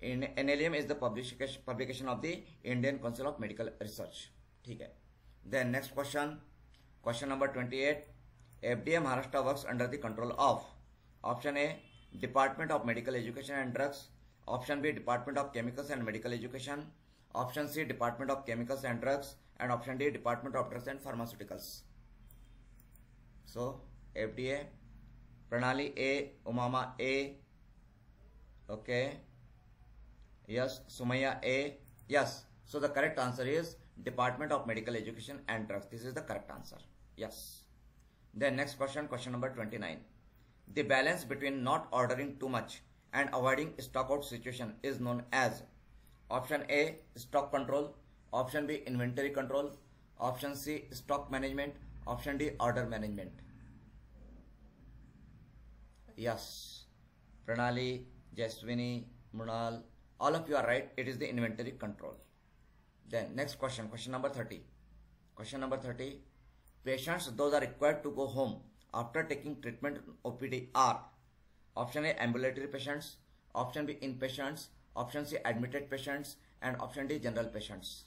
Speaker 1: NLEM is the publication of the Indian council of medical research. ठीक आहे. Then next question number 28, FDA Maharashtra works under the control of? Option A department of medical education and drugs, option B department of chemicals and medical education, option C department of chemicals and drugs, and option D Department of Drugs and Pharmaceuticals. So FDA, Pranali A, Umama A, okay, yes, Sumaya A, yes. So the correct answer is Department of Medical Education and Drugs. This is the correct answer. Yes. Then next question number 29. The balance between not ordering too much and avoiding stock out situation is known as? Option A stock control, option B inventory control, option C stock management, option D order management. Yes, Pranali, Jaswini, Munal, all of you are right. It is the inventory control. Then next question number 30. Question number 30. Patients those are required to go home after taking treatment OPD are? Option A ambulatory patients, option B inpatients, option C admitted patients, and option D general patients.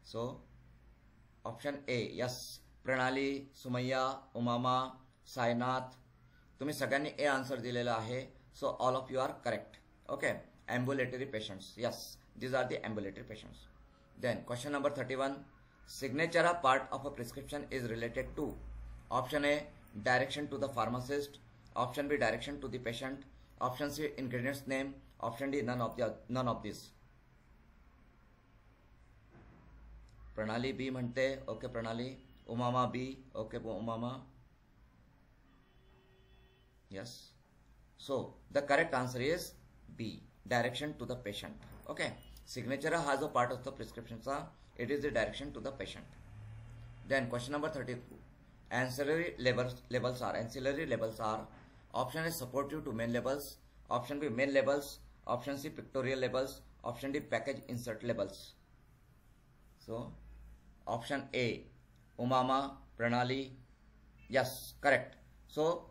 Speaker 1: So option A, yes, Pranali, Sumaya, Umama, Sainath, तुम्ही सगळ्यांनी A answer दिलेला आहे. So all of you are correct. Okay, ambulatory patients. Yes, these are the ambulatory patients. Then question number 31. Signature part of a prescription is related to? Option A direction to the pharmacist, option B direction to the patient, option C ingredients name, option D none of these. प्रणाली बी म्हणते. Okay Pranali. Umama B. Okay Umama. Yes. So the correct answer is B, direction to the patient. Okay. Signature हा जो part असतो प्रिस्क्रिप्शनचा, it is the direction to the patient. Then question number 32. Ancillary labels are option A supportive to main labels, option B main labels, option C pictorial labels, option D package insert labels. So option A Umama, Pranali, yes, correct. So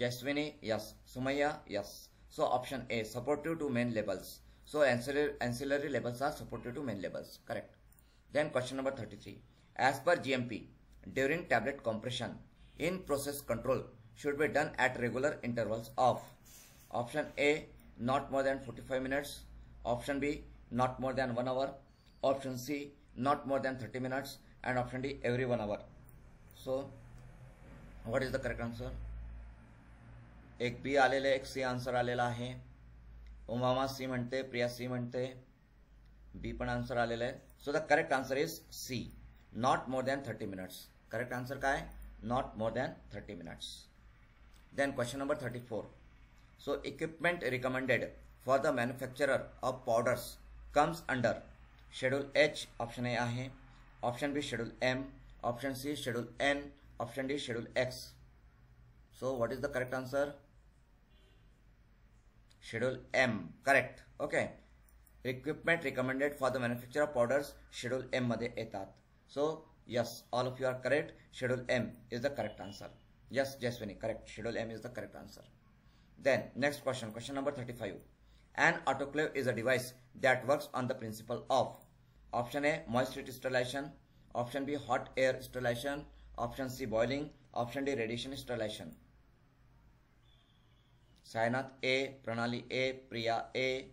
Speaker 1: Jaswini, yes. Sumaya, yes. So option A supportive to main labels. So ancillary labels are supportive to main labels, correct. Then question number 33. As per GMP, during tablet compression, in process control should be done at regular intervals of option A not more than 45 minutes, option B not more than 1 hour, option C not more than 30 minutes, and option D every 1 hour. So what is the correct answer? एक B आलेलं आहे, एक C answer आलेला आहे. Umama C म्हणते, Priya C म्हणते, B पण answer आलेलं आहे. So the correct answer is C, not more than 30 minutes. Correct answer काय? Not more than 30 minutes. Then question number 34. So equipment recommended for the manufacturer of powders comes under schedule H, option A आहे, option B schedule M, option C schedule N, option D schedule X. So what is the correct answer? Schedule M, correct. Okay. Equipment recommended for the manufacture of powders schedule M मध्ये येतात. So yes, all of you are correct. Schedule M is the correct answer. Yes, Jaswini, correct. Schedule M is the correct answer. Then next question, question number 35. An autoclave is a device that works on the principle of option A moist heat sterilization, option B hot air sterilization, option C boiling, option D radiation sterilization. Sainath A, Pranali A, Priya A,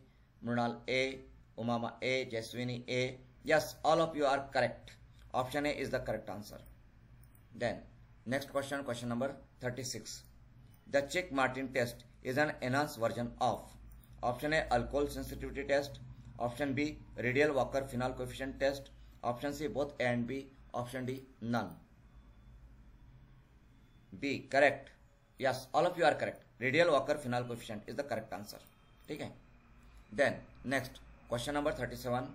Speaker 1: Mrunal A, Umama A, Jaswini A. Yes, all of you are correct. Option A is the correct answer. Then next question, question number 36. The Chick-Martin test is an enhanced version of option A alcohol sensitivity test, option B radial Walker phenol coefficient test, option C both A and B, option D none. B, correct. Yes, all of you are correct. Radial Walker phenol coefficient is the correct answer. ठीक है. Then next question number 37.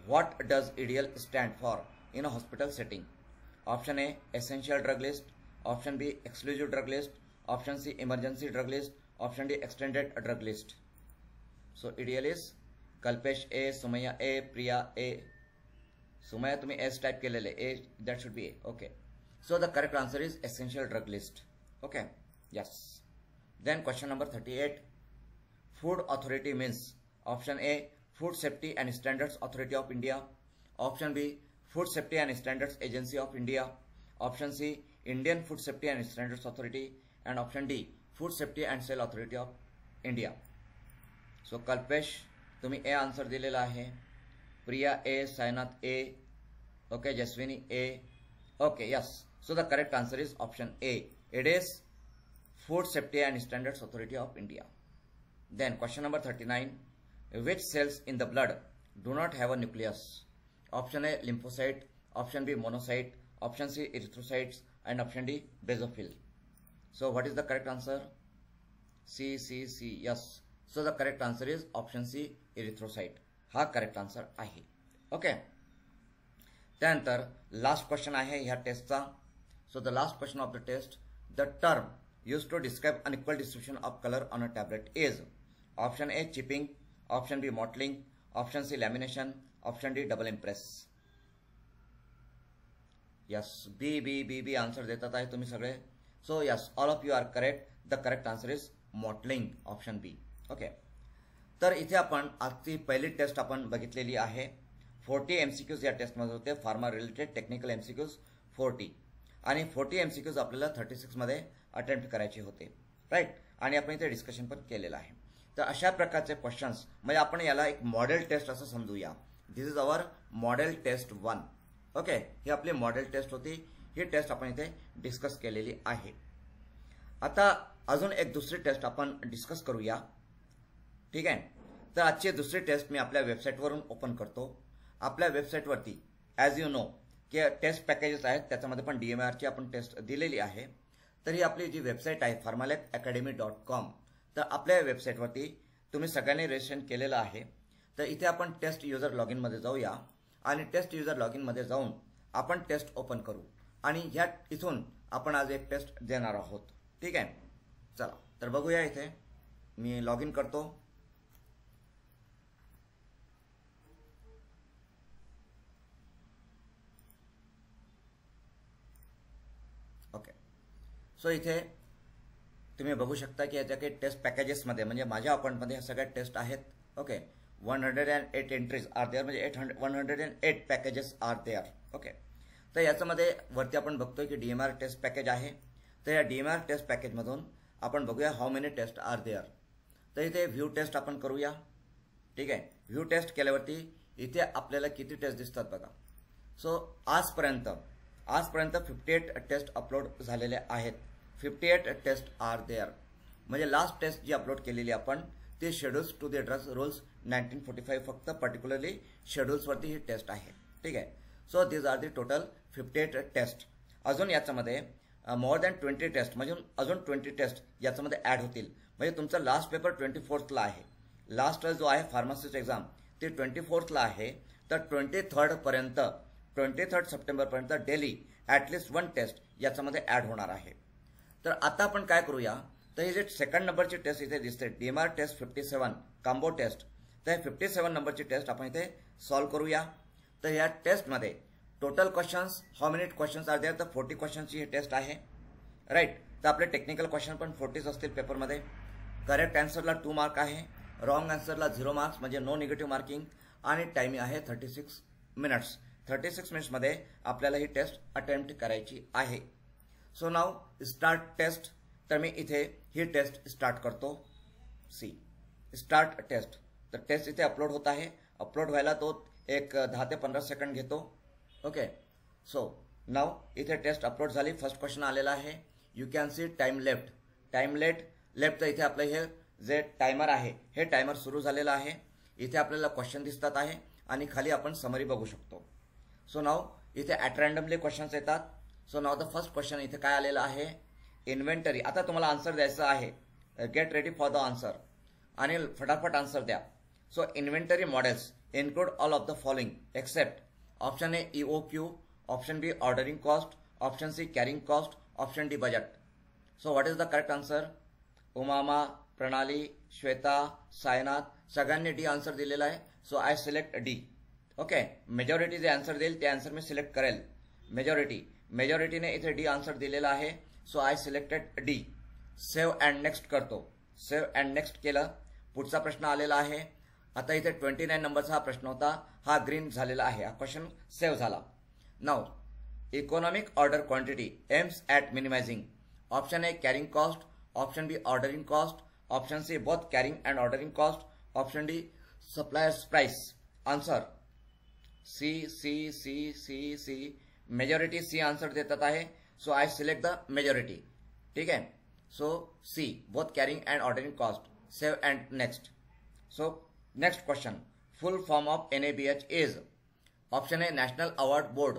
Speaker 1: What does EDL stand for in a hospital setting? Option A essential drug list, option B exclusive drug list, option C emergency drug list, option D extended drug list. So EDL is Kalpesh A, Sumaya A, Priya A. Sumaya तुम्ही S type केलेले A, that should be A. Okay. So the correct answer is essential drug list. Okay. Yes. Then question number 38. Food authority means option A Food Safety and Standards Authority of India, option B Food Safety and Standards Agency of India, option C Indian Food Safety and Standards Authority, and option D Food Safety and Sale Authority of India. So Kalpesh तुम्ही A answer दिलेला आहे, Priya A, Sainath A, okay, Jaswini A. Okay, yes. So the correct answer is option A. It is Food Safety and Standards Authority of India. Then question number 39. Which cells in the blood do not have a nucleus? Option A lymphocyte, option B monocyte, option C erythrocytes, and option D basophil. So what is the correct answer? C. Yes. So the correct answer is option C erythrocyte. हा correct answer आहे. Okay. त्यानंतर last question आहे ह्या टेस्टचा. So the last question of the test, the term used to describe unequal distribution of color on a tablet is option A chipping, option B mottling, option C lamination, option D double impress. Yes, B answer देतात आहे तुम्ही सगळे. So yes, all of you are correct. The correct answer is mottling, option B. Okay. तर इथे आपण आजची पहिली taste आपण बघितलेली आहे. 40 MCQs या टेस्टमध्ये होते, फार्मा रिलेटेड टेक्निकल MCQs 40 आणि 40 MCQs आपल्याला 36 मध्ये अटेम्प्ट करायचे होते, राईट. आणि आपण इथे डिस्कशन पण केलेलं आहे. तर अशा प्रकारचे क्वेश्चन्स म्हणजे आपण याला एक मॉडेल टेस्ट असं समजूया. This is our model test 1. Okay, ही आपली मॉडेल टेस्ट होती. ही टेस्ट आपण इथे डिस्कस केलेली आहे. आता अजून एक दुसरी टेस्ट आपण डिस्कस करूया, ठीक आहे. तर आजची दुसरी टेस्ट मी आपल्या वेबसाईटवरून ओपन करतो. आपल्या वेबसाईटवरती ॲज यू नो की टेस्ट पॅकेजेस आहेत, त्याच्यामध्ये पण DMRची आपण टेस्ट दिलेली आहे. तर ही आपली जी वेबसाईट आहे pharmalabacademy.com. तर आपल्या वेबसाईटवरती तुम्ही सगळ्यांनी रजिस्ट्रेशन केलेलं आहे. तर इथे आपण टेस्ट युजर लॉग इनमध्ये जाऊया आणि टेस्ट युजर लॉग इनमध्ये जाऊन आपण टेस्ट ओपन करू आणि ह्या इथून आपण आज एक टेस्ट देणार आहोत. ठीक आहे, चला तर बघूया. इथे मी लॉग इन करतो. ओके, सो इथे तुम्ही बघू शकता की याच्या काही टेस्ट पॅकेजेसमध्ये म्हणजे माझ्या अकाउंटमध्ये ह्या सगळ्या टेस्ट आहेत. ओके, 108 एंट्रीज आर देअर म्हणजे 108 पॅकेजेस आर देअर. ओके, तर याच्यामध्ये वरती आपण बघतोय की DMR टेस्ट पॅकेज आहे. तर या DMR टेस्ट पॅकेजमधून आपण बघूया how many test are there. तर इथे व्ह्यू टेस्ट आपण करूया. ठीक आहे, व्ह्यू टेस्ट केल्यावरती इथे आपल्याला किती टेस्ट दिसतात बघा. सो आजपर्यंत 58 टेस्ट अपलोड झालेले आहेत. 58 टेस्ट आर देअर म्हणजे लास्ट टेस्ट जी अपलोड केलेली आपण ते schedules to the drugs rules 1945 फक्त पर्टिक्युलरली शेड्यूल्सवरती ही टेस्ट आहे. ठीक आहे, so this are the total 58 test. अजून याच्यामध्ये मोर दॅन 20 टेस्ट म्हणजे अजून 20 टेस्ट याच्यामध्ये ॲड होतील. म्हणजे तुमचा लास्ट पेपर 24ला आहे. लास्ट जो आहे फार्मसिस्ट एक्झाम ते 24ला आहे. तर 23 सप्टेंबरपर्यंत डेली ॲटलिस्ट 1 टेस्ट याच्यामध्ये ॲड होणार आहे. तर आता आपण काय करूया, तर ही जे सेकंड नंबरची टेस्ट इथे दिसते DMR टेस्ट 57 कॉम्बो टेस्ट, तर 57 नंबरची टेस्ट आपण इथे सॉल्व्ह करूया. तर या टेस्टमध्ये total questions how many questions are there, तर 40 क्वेश्चनची ही टेस्ट आहे. राईट, तर आपले टेक्निकल क्वेश्चन पण 40 असतील पेपरमध्ये. करेक्ट आन्सरला 2 मार्क आहे, रॉंग आन्सरला 0 मार्क्स म्हणजे नो निगेटिव्ह मार्किंग आणि टायमिंग आहे 36 मिनिट्स. 36 मिनिट्समध्ये आपल्याला ही टेस्ट अटेम्प्ट करायची आहे. So now start test. तर मी इथे ही टेस्ट स्टार्ट करतो. See start test. तर टेस्ट इथे अपलोड होत आहे. अपलोड व्हायला तो एक 10 ते 15 सेकंड घेतो. ओके, सो नाव इथे टेस्ट अपलोड झाली. फर्स्ट क्वेश्चन आलेला आहे. You can see time left. Time left तर इथे आपलं हे जे टायमर आहे हे टायमर सुरू झालेलं आहे. इथे आपल्याला क्वेश्चन दिसतात आहे आणि खाली आपण समरी बघू शकतो. सो नाव इथे ॲट रँडमली क्वेश्चन्स येतात. So now the first question इथे काय आलेलं आहे, इन्व्हेंटरी. आता तुम्हाला आन्सर द्यायचं आहे. Get ready for the answer आणि फटाफट आन्सर द्या. So inventory models include all of the following except. Option A EOQ, option B ordering cost, option C carrying cost, option D budget. So what is the correct answer. Umama, Pranali, Shweta, Sainath सगळ्यांनी D answer दिलेला आहे. So I select D. Okay, majority जे answer देईल ते answer मी select करेल. मेजॉरिटीने इथे D answer दिलेला आहे. So I selected D. Save and next करतो. सेव्ह अँड नेक्स्ट केलं. पुढचा प्रश्न आलेला आहे. आता इथे 29 नंबरचा हा प्रश्न होता. हा ग्रीन झालेला आहे. हा क्वेश्चन सेव्ह झाला. Now economic order quantity aims at minimizing. Option A carrying cost, option B ordering cost, option C both carrying and ordering cost, option D suppliers price. Answer C. Majority C answer देतात आहे. So I select the majority. ठीक आहे, so C both carrying and ordering cost. Save and next. So next question. Full form of NABH is. Option A national award board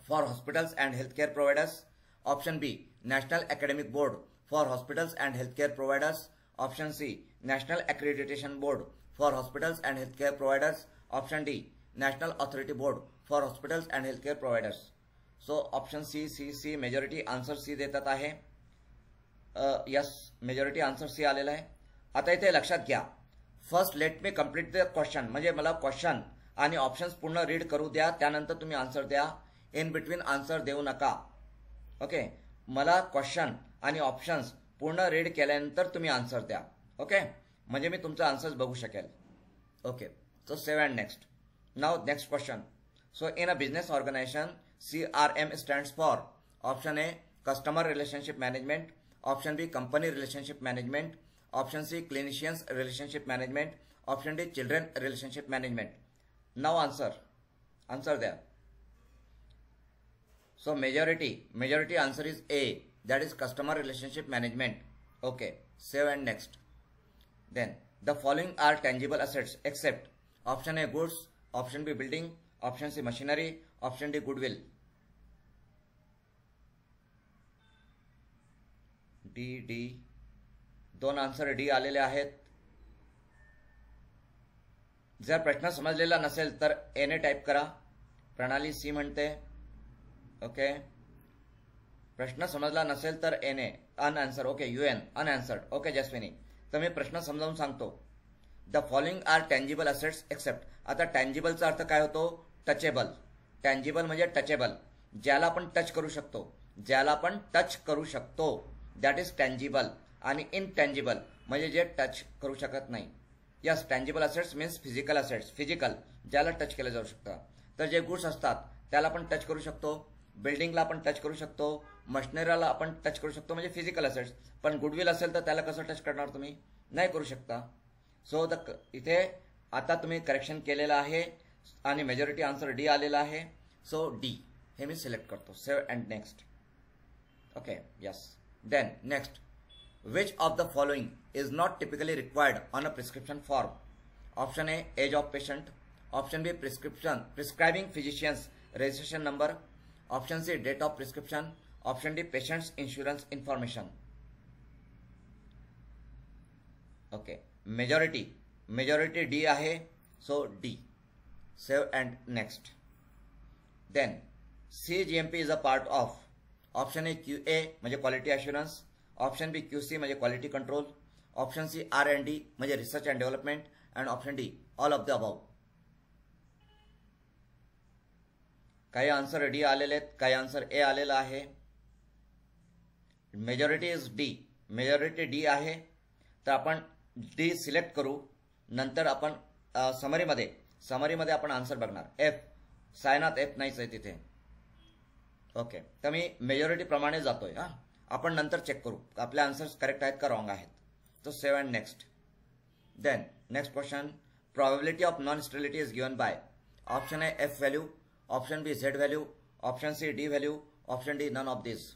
Speaker 1: for hospitals and healthcare providers, option B national academic board for hospitals and healthcare providers, option C national accreditation board for hospitals and healthcare providers, option D national authority board for hospitals and healthcare providers. So option C majority answer C देतात आहे. Yes, majority answer C आलेला आहे. आता इथे लक्षात घ्या, first let me complete the question म्हणजे मला क्वेश्चन आणि ऑप्शन्स पूर्ण रीड करू द्या, त्यानंतर तुम्ही आन्सर द्या. इन बिटवीन आन्सर देऊ नका. ओके, मला क्वेश्चन आणि ऑप्शन्स पूर्ण रीड केल्यानंतर तुम्ही आन्सर द्या. ओके, म्हणजे मी तुमचा आन्सर्स बघू शकेल. Okay, so save and next. Now next question. So in a business organization CRM stands for. Option A customer relationship management, option B company relationship management, option C clinicians relationship management, option D children relationship management. Now answer द्या. So majority answer is A, that is customer relationship management. Okay, save and next. Then the following are tangible assets except. Option A goods, option B building, option C machinery, option D goodwill. D दोन answer D आलेले आहेत. जर प्रश्न समजलेला नसेल तर एने type करा. प्रणाली सी म्हणते. ओके, प्रश्न समजला नसेल तर एने unanswer. Okay, UN unanswered. Okay Jaswini, तर मी प्रश्न समजावून सांगतो. The following are tangible assets except. आता टँजिबलचा अर्थ काय होतो? टचेबल. टँजिबल म्हणजे टचेबल, ज्याला आपण टच करू शकतो, ज्याला आपण टच करू शकतो, दॅट इज टँजिबल. आणि इनटँजिबल म्हणजे जे टच करू शकत नाही. Yes, tangible assets means physical assets, physical ज्याला टच केलं जाऊ शकतं. तर जे गुड्स असतात त्याला आपण टच करू शकतो, बिल्डिंगला आपण टच करू शकतो, मशिनरीला आपण टच करू शकतो, म्हणजे फिजिकल असेट्स. पण गुडविल असेल तर त्याला कसं टच करणार तुम्ही? नाही करू शकता. सो इथे आता तुम्ही करेक्शन केलेलं आहे आणि मेजॉरिटी आन्सर डी आलेला आहे. सो डी हे मी सिलेक्ट करतो. Save and next. Okay, yes. Then next, which of the following is not typically required on a prescription form? Option A, age of patient. Option B, prescribing physician's registration number. Option C, date of prescription. Option D, patient's insurance information. Okay, majority D आहे. So D. Save and next. Then CGMP is a part of. Option A, QA म्हणजे quality assurance. Option B QC म्हणजे quality control. Option C R&D म्हणजे research and development. And option D all of the above. काही answer D आलेले आहेत, काही answer A आलेला आहे. Majority is D. Majority D आहे, तर आपण डी सिलेक्ट करू. नंतर आपण समरीमध्ये आपण आन्सर बघणार. एफ सायनात एफ नाहीच आहे तिथे. ओके, तर मी मेजॉरिटी प्रमाणे जातोय. हा, आपण नंतर चेक करू आपले आन्सर्स करेक्ट आहेत का रॉंग आहेत. तो save and next. Then next question, probability of non stability is given by. Option A F value. Option B Z value. Option C D value. Option D none of this.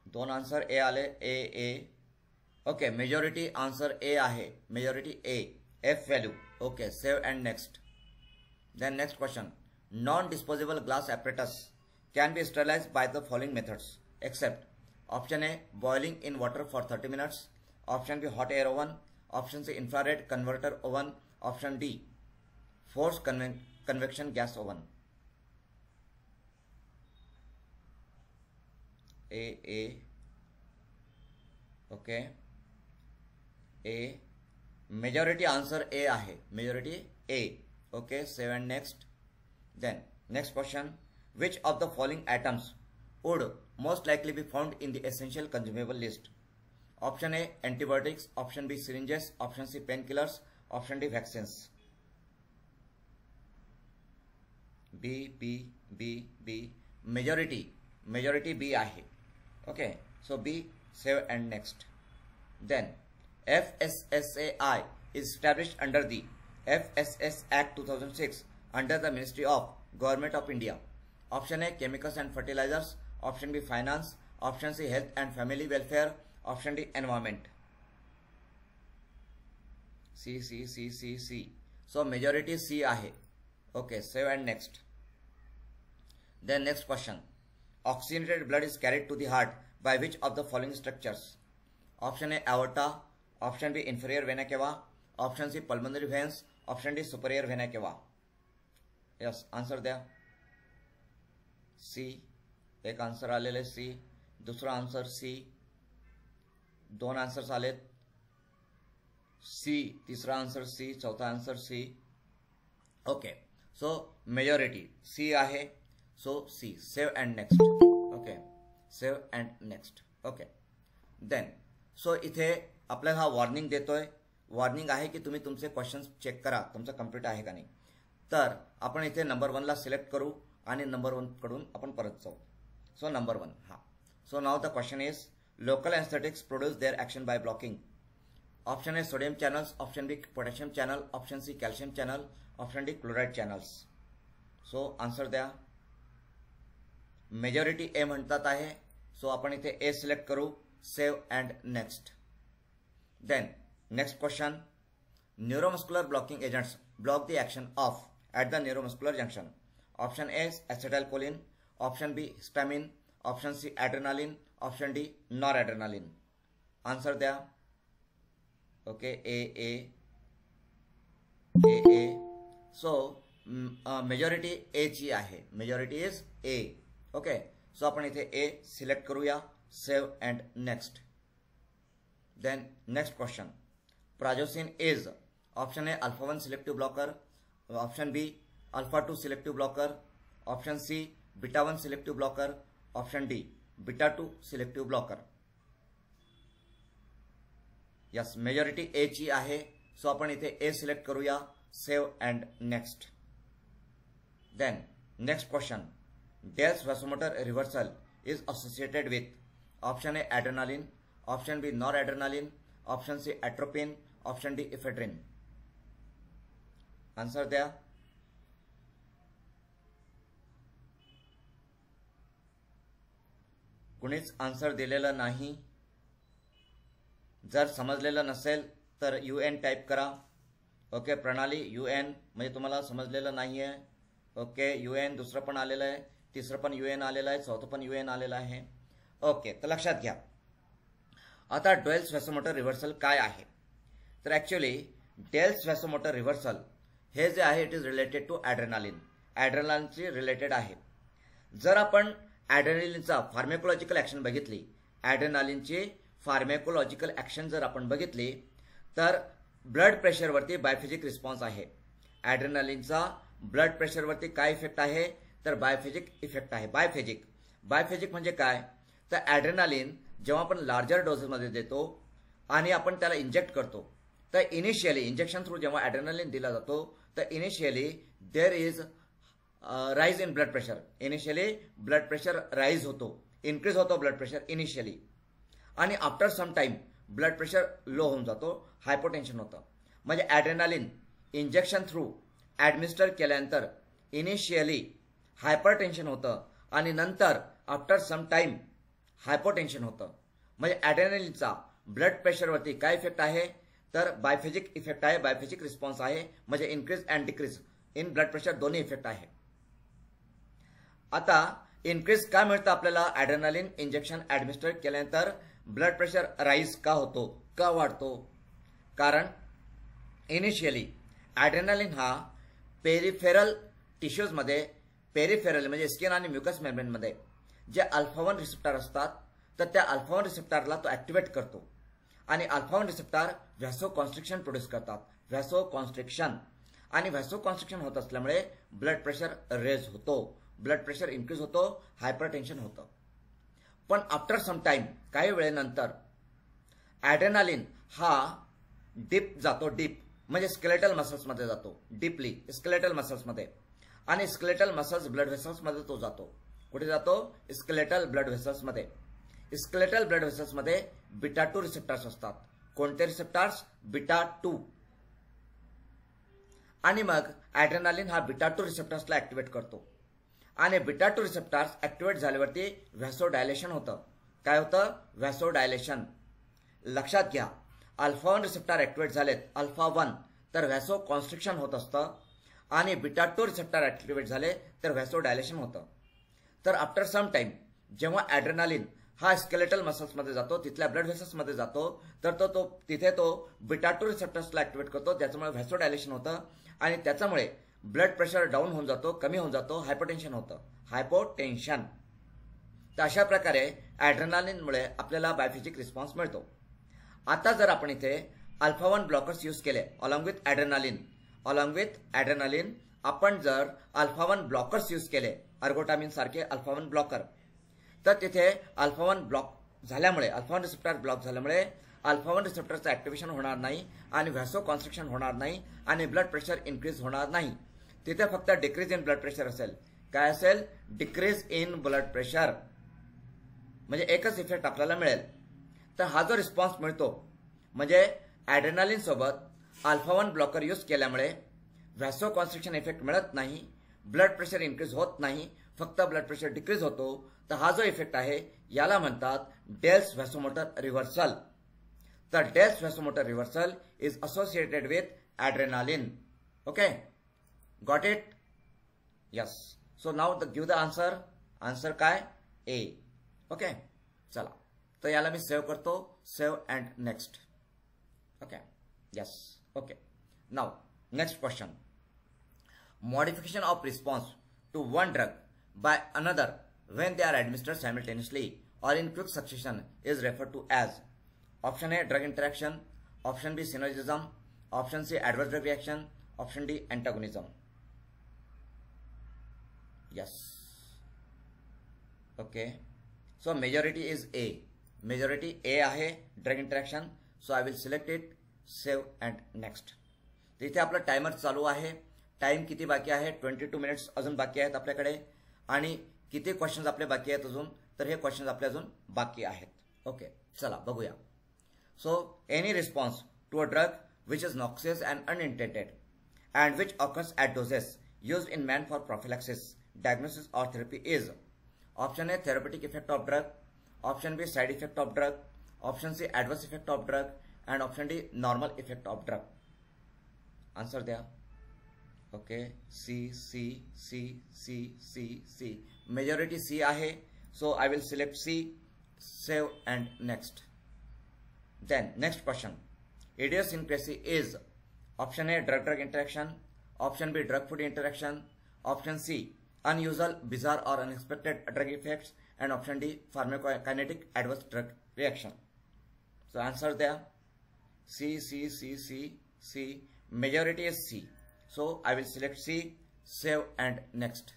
Speaker 1: दोन answer A आले. A. Okay, majority answer A आहे. Majority A, F value. Okay, save and next. Then next question, non disposable glass apparatus can be sterilized by the following methods except. Option A, boiling in water for 30 minutes. Option B, hot air oven. Option C, infrared converter oven. Option D, forced convection gas oven. A. Okay, A. Majority answer A आहे. Majority A. Okay, save and next. Then next question, which of the following atoms would most likely be found in the essential consumable list? Option A, antibiotics. Option B, syringes. Option C, painkillers. Option D, vaccines. B. Majority B आहे. Okay, so B, save and next. Then FSSAI is established under the FSS Act 2006 under the Ministry of Government of India. Option A, chemicals and fertilizers. Option B, finance. Option C, health and family welfare. Option D, environment. C. So majority C आहे. Okay, save and next. Then next question, oxygenated blood is carried to the heart by which of the following structures? Option A, aorta. Option B, inferior vena cava. Option C, pulmonary veins. Option D, superior vena cava. Yes, answer द्या. C, एक answer आलेले C. दुसरा answer C. दोन answers आलेत. C, तिसरा answer C. चौथा answer C. Okay, so majority C आहे. So C. Save and next. Okay, save and next. Okay, then so इथे आपल्याला हा वॉर्निंग देतोय. वॉर्निंग आहे की तुम्ही तुमचे क्वेश्चन्स चेक करा तुमचं कम्प्लीट आहे का नाही. तर आपण इथे नंबर 1ला सिलेक्ट करू आणि नंबर 1 कडून आपण परत जाऊ. सो नंबर 1 हा. So now the question is, local anaesthetics produce their action by blocking. Option A sodium channels. Option B potassium channel. Option C calcium channel. Option D chloride channels. So answer द्या. Majority A म्हणतात आहे. So आपण इथे A select करू. Save and next. Then next question, neuromuscular blocking agents block the action of at the neuromuscular junction. Option A acetylcholine. Option B histamine. Option C adrenaline. Option D noradrenaline. Answer द्या. Okay A. So majority A ची आहे, majority is A. Okay, so आपण इथे A select करूया. Save and next. Then next question. Prazosin is, option A alpha 1 selective blocker, option B alpha 2 selective blocker, option C beta 1 selective blocker, option D beta 2 selective blocker. Yes, majority A ची आहे. So आपण इथे A select करूया. Save and next. Then next question. Dale's vasomotor reversal is associated with, option A adrenaline, option B noradrenaline, option C atropine, option D ephedrine. Answer द्या. कुणीच answer दिलेलं नाही. जर समजलेलं नसेल तर UN टाईप करा. ओके, प्रणाली UN म्हणजे तुम्हाला समजलेलं नाहीये. ओके, UN दुसरं पण आलेलं आहे, तिसरं पण UN आलेलं आहे, चौथं पण UN आलेलं आहे. ओके, तर लक्षात घ्या. आता डेल्स व्हॅसोमोटर रिव्हर्सल काय आहे? तर ॲक्च्युली डेल्स व्हॅसोमोटर रिव्हर्सल हे जे आहे it is related to adrenaline. ॲड्रेनालिनची रिलेटेड आहे. जर आपण ॲड्रेनालिनचा फार्मेकोलॉजिकल ॲक्शन बघितली, ॲड्रेनालिनची फार्मेकोलॉजिकल ॲक्शन जर आपण बघितली तर ब्लड प्रेशरवरती बायफिजिक रिस्पॉन्स आहे. ॲड्रेनालिनचा ब्लड प्रेशरवरती काय इफेक्ट आहे? तर बायफिजिक इफेक्ट आहे. बायफिजिक म्हणजे काय? तर ॲड्रेनालिन जेव्हा आपण लार्जर डोसेसमध्ये देतो आणि आपण त्याला इंजेक्ट करतो, तर इनिशियली इंजेक्शन थ्रू जेव्हा ॲड्रेनालिन दिला जातो तर initially there is rise in blood pressure. Initially blood pressure rise होतो, इन्क्रीज होतो ब्लड प्रेशर इनिशियली, आणि after some time blood pressure low होऊन जातो, हायपोटेन्शन होतं. म्हणजे ॲड्रेनालिन इंजेक्शन थ्रू ॲडमिनिस्टर केल्यानंतर इनिशियली हायपरटेन्शन होतं आणि नंतर आफ्टर सम टाइम हायपोटेन्शन होतं. म्हणजे ॲड्रेनालिनचा ब्लड प्रेशरवरती काय इफेक्ट आहे? तर बायफिजिक इफेक्ट आहे, बायफिजिक रिस्पॉन्स आहे. म्हणजे increase and decrease in blood pressure दोन्ही इफेक्ट आहे. आता इन्क्रीज का मिळतं आपल्याला? ॲड्रेनालिन इंजेक्शन ॲडमिनिस्टर केल्यानंतर ब्लड प्रेशर राईज का होतो, का वाढतो? कारण इनिशियली ॲड्रेनालिन हा पेरिफेरल टिश्यूजमध्ये, पेरिफेरल म्हणजे स्किन आणि म्युकस मेम्ब्रेनमध्ये जे अल्फा 1 रिसेप्टर असतात, तर त्या अल्फा 1 रिसेप्टरला तो ॲक्टिवेट करतो आणि अल्फा 1 रिसेप्टर व्हॅसो कॉन्स्ट्रिक्शन प्रोड्यूस करतात. व्हॅसो कॉन्स्ट्रिक्शन, आणि व्हॅसो कॉन्स्ट्रिक्शन होत असल्यामुळे ब्लड प्रेशर रेज होतो, ब्लड प्रेशर इन्क्रीज होतो, हायपरटेन्शन होतं. पण आफ्टर सम टाइम काही वेळेनंतर ॲड्रेनालिन हा डीप जातो, डीप म्हणजे स्केलेटल मसल्समध्ये जातो, डीपली स्केलेटल मसल्समध्ये, आणि स्केलेटल मसल्स ब्लड व्हेसल्समध्ये तो जातो. कुठे जातो? स्केलेटल ब्लड व्हेसल्समध्ये. स्केलेटल ब्लड व्हेसल्समध्ये बीटा 2 रिसेप्टर्स असतात. कोणते रिसेप्टर्स? बीटा 2. आणि मग ॲड्रेनालिन हा बीटा 2 रिसेप्टर्सला ॲक्टिवेट करतो आणि बीटा 2 रिसेप्टर्स ॲक्टिवेट झाल्यावरती व्हॅसो डायलेशन होतं. काय होतं? व्हॅसो डायलेशन. लक्षात घ्या, अल्फा 1 रिसेप्टर ॲक्टिवेट झालेत, अल्फा 1, तर व्हॅसो कॉन्स्ट्रिक्शन होत असतं, आणि बीटा 2 रिसेप्टर ॲक्टिवेट झाले तर व्हॅसो डायलेशन होतं. तर आफ्टर सम टाइम जेव्हा ॲड्रेनालिन हा स्केलेटल मसल्समध्ये जातो, तिथल्या ब्लड व्हेसल्समध्ये जातो, तर तिथे तो बीटा 2 रिसेप्टर्सला ॲक्टिवेट करतो, त्याच्यामुळे व्हॅसो डायलेशन होतं आणि त्याच्यामुळे ब्लड प्रेशर डाऊन होऊन जातो, कमी होऊन जातो, हायपोटेन्शन होतं, हायपोटेन्शन. तर अशा प्रकारे ॲड्रेनालिनमुळे आपल्याला बायफिजिक रिस्पॉन्स मिळतो. आता जर आपण इथे अल्फा 1 ब्लॉकर्स यूज केले अलॉंग विथ ॲड्रेनालिन, आपण जर अल्फा 1 ब्लॉकर्स यूज केले, अर्गोटामिन सारखे अल्फा 1 ब्लॉकर, तर तिथे अल्फा 1 ब्लॉक झाल्यामुळे, अल्फा 1 रिसेप्टर ब्लॉक झाल्यामुळे अल्फा 1 रिसेप्टरचं ॲक्टिव्हेशन होणार नाही आणि व्हॅसो कॉन्स्ट्रिक्शन होणार नाही आणि ब्लड प्रेशर इन्क्रीज होणार नाही. तिथे फक्त डिक्रीज इन ब्लड प्रेशर असेल. काय असेल? Decrease in blood pressure. म्हणजे एकच इफेक्ट आपल्याला मिळेल. तर हा जो रिस्पॉन्स मिळतो म्हणजे ॲड्रेनालिन सोबत अल्फा 1 ब्लॉकर यूज केल्यामुळे व्हॅसो कॉन्स्ट्रिक्शन इफेक्ट मिळत नाही, ब्लड प्रेशर इन्क्रीज होत नाही, फक्त ब्लड प्रेशर डिक्रीज होतो. तर हा जो इफेक्ट आहे याला म्हणतात डेल्स व्हॅसोमोटर रिव्हर्सल. तर Dale's vasomotor reversal is associated with adrenaline. Okay, got it? Yes. So now give the answer. Answer काय? ए. ओके, चला. तर याला मी सेव्ह करतो. Save and next. Okay. Yes. Okay. Now, next question. Modification of response to one drug by another when they are administered simultaneously or in quick succession is referred to as option A, drug interaction, option B, synergism, option C, adverse drug reaction, option D, antagonism. Yes. Okay. So majority is A. Majority A आहे drug interaction. So I will select it, save and next. इथे आपला timer चालू आहे. Time किती बाकी आहे? 22 minutes अजून बाकी आहेत आपल्याकडे. आणि किती क्वेश्चन्स आपले बाकी आहेत अजून? तर हे क्वेश्चन्स आपले अजून बाकी आहेत. ओके, चला बघूया. So any response to a drug which is noxious and unintended and which occurs at doses used in man for prophylaxis, diagnosis or therapy is option A, therapeutic effect of drug, option B, side effect of drug, option C, adverse effect of drug, and option D, normal effect of drug. Answer there. Okay, C, C, C, C, C, C. Majority C आहे. So I will select C, save and next. Then next question. Idiosyncrasy is option A, drug-drug interaction, option B, drug-food interaction, option C, unusual, bizarre or unexpected drug effects, and option D, pharmacokinetic adverse drug reaction. So answer there. C, C, C, C, C. Majority is C. So I will select C, save and next.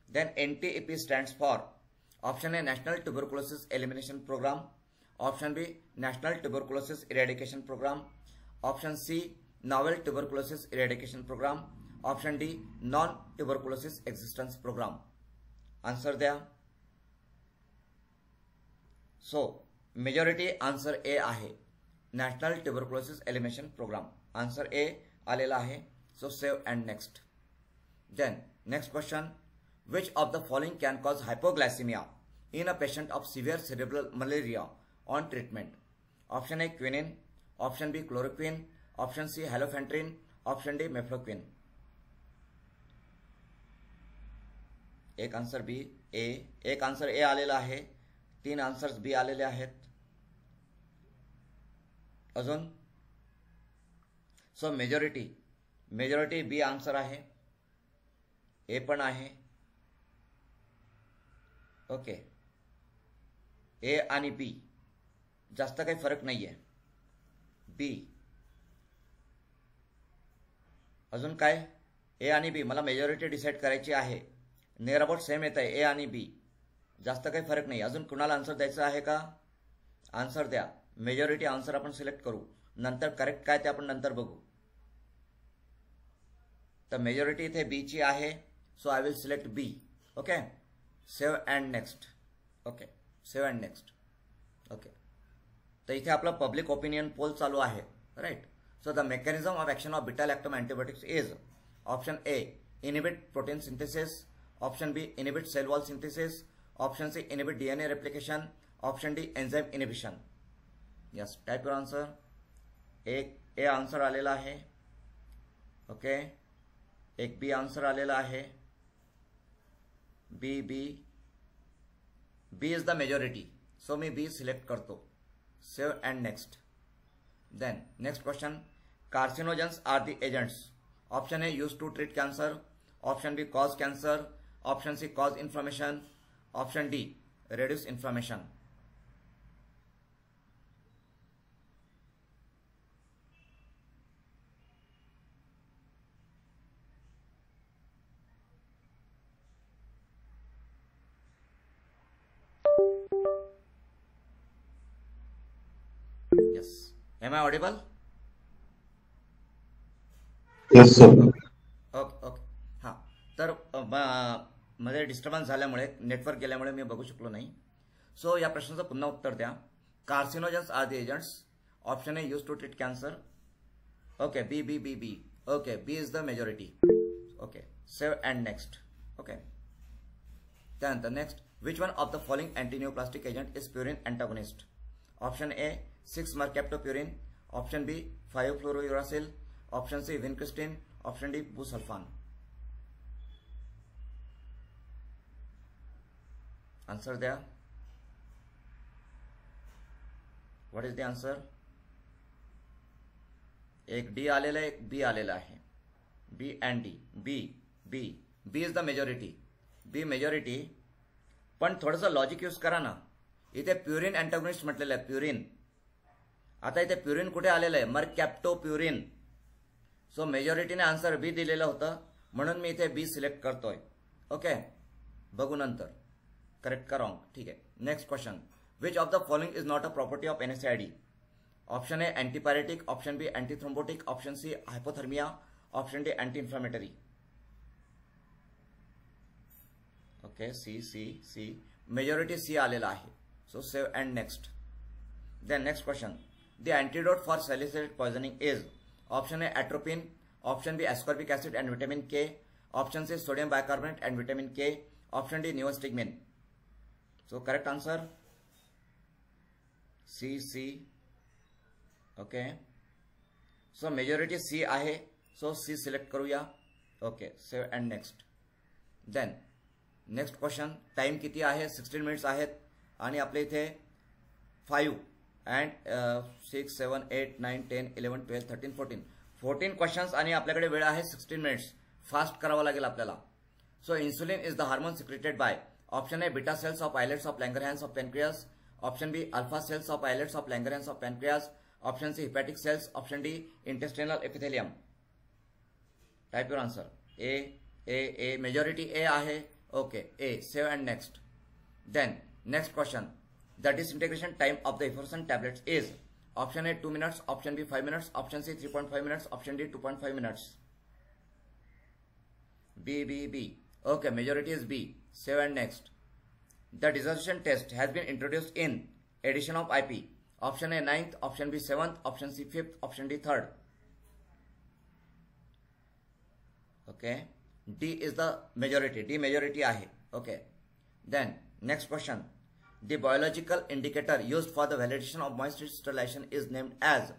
Speaker 1: Then NTEP stands for option A, National Tuberculosis Elimination Program, option B, National Tuberculosis Eradication Program, option C, Novel Tuberculosis Eradication Program, option D, Non-Tuberculosis Existence Program. Answer there. So majority answer A आहे, National Tuberculosis Elimination Program. Answer A आलेला आहे. So save and next. Then next question. Which of the following can cause hypoglycemia in a patient of severe cerebral malaria on treatment? Option A, quinine, option B, chloroquine, option C, halophantrin, option D, mefloquine. एक answer बी ए, एक answer A आलेला आहे, 3 answers बी आलेले आहेत. अजून so majority बी answer आहे, ए पण आहे. ओके, ए आणि बी जास्त काही फरक नाहीये. बी अजून काय? ए आणि बी मला मेजॉरिटी डिसाइड करायची आहे. नियर अबाउट सेम येत आहे ए आणि बी, जास्त काही फरक नाही. अजून कुणाला आन्सर द्यायचं आहे का? आन्सर द्या. मेजॉरिटी आन्सर आपण सिलेक्ट करू, नंतर करेक्ट काय ते आपण नंतर बघू. तर मेजॉरिटी इथे बी ची आहे. So I will select B. Okay, save and next. Okay, save and next. Okay, तर इथे आपला पब्लिक ओपिनियन पोल चालू आहे, right. So the mechanism of action of beta lactam antibiotics is option A, inhibit protein synthesis, option B, inhibit cell wall synthesis, option C, inhibit DNA replication, option D, enzyme inhibition. Yes, type your answer. एक A answer आलेला आहे. Okay, एक बी answer आलेला आहे. B B B is the majority. So मी B select करतो. Save and next. Then next question. Carcinogens are the agents. Option A, use to treat cancer, option B, cause cancer, option C, cause inflammation, option D, reduce inflammation. Yes. Am I audible?
Speaker 4: Yes, sir.
Speaker 1: Okay okay. हां, तर मध्ये disturbance झाल्यामुळे, network गेल्यामुळे मी बघू शकलो नाही. So या प्रश्नाचं पुन्हा उत्तर द्या. Carcinogens are the agents. Option A, use to treat cancer. Okay, B B B B. Okay, B is the majority. Okay, save and next. Okay, त्यानंतर next. Which one of the following antineoplastic agent is purine antagonist? Option A, 6-mercaptopurine, option B, 5-fluorouracil, option C, vincristine, option D, busulfan. Answer there. What is the answer? एक D आलेला आहे, एक B आलेला आहे. B and D. B is the majority. B majority. पण थोडंसं logic use करा ना. इथे प्युरिन अँटागोनिस्ट म्हटलेलं आहे, प्युरिन. आता इथे प्युरिन कुठे आलेलं आहे? मरकॅप्टोप्युरिन. सो मेजॉरिटीने आन्सर बी दिलेलं होतं, म्हणून मी इथे बी सिलेक्ट करतोय. ओके, बघू नंतर करेक्ट का रॉंग. ठीक आहे. Next question. Which of the following is not a property of NSAID? Option A antipyretic, option B antithrombotic, option C hypothermia, option D anti inflammatory. Okay, C majority C आलेला आहे. So save and next. Then next question. The antidote for salicylic poisoning is option A atropine, option B ascorbic acid and vitamin K, option C sodium bicarbonate and vitamin K, option D neostigmine. So correct answer C. Okay, so majority C आहे. So C select करूया. Okay, save and next. Then next question. Time किती आहे? 16 minutes आहेत. आणि आपल्या इथे 5 and 6 7 8 9 10 11 12 13 14 questions आणि आपल्याकडे वेळ आहे 16 मिनिट्स. फास्ट करावं लागेल आपल्याला. So insulin is the hormone secreted by option A beta cells of islets of Langerhans of pancreas, option B alpha cells of islets of Langerhans of pancreas, option C hepatic cells, option D intestinal epithelium. Type your answer. A majority A आहे. Okay, A. Save and next. Then next question. The disintegration time of the effervescent tablets is option A 2 minutes, option B 5 minutes, option C 3.5 minutes, option D 2.5 minutes. B. Okay, majority is B. Save and next. The dissociation test has been introduced in edition of IP. Option A 9th, option B 7th, option C 5th, option D 3rd. Okay, D is the majority. D majority ahe. Okay. Then next question. The biological indicator used for the validation of moist sterilization is named as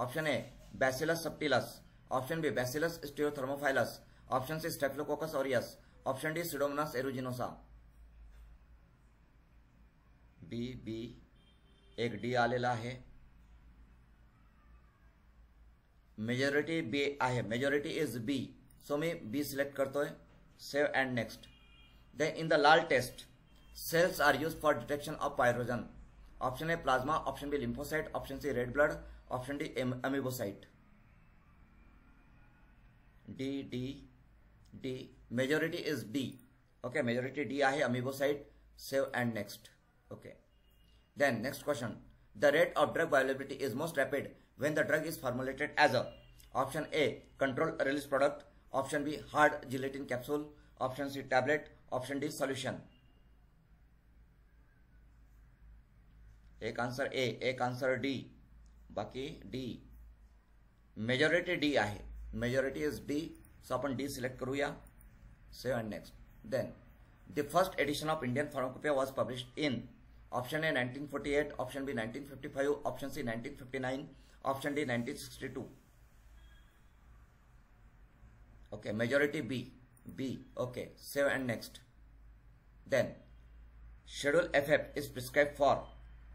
Speaker 1: option A Bacillus subtilis, option B Bacillus stereothermophilus, option C Staphylococcus aureus, option D pseudomonas aeruginosa. B. एक D आलेला आहे. Majority B आहे. Majority is B. So मी B select करतोय. Save and next. Then in the LAL test cells are use for detection of pyrogen. Option A plasma, option B lymphocyte, option C red blood, option D amoebocyte. D. Majority is D. Okay, majority D आहे. Amoebocyte. Save and next. Okay. Then next question. The rate of drug bioavailability is most rapid when the drug is formulated as a option A controlled release product, option B hard gelatin capsule, option C tablet, option D solution. एक answer A, एक answer D, बाकी D. Majority D आहे. Majority is D. So आपण D select करूया. Save and next. Then the first edition of Indian Pharmacopoeia was published in option A 1948, option B 1955, option C 1959, option D 1962. Okay, majority B. Okay, save and next. Then schedule FF is prescribed for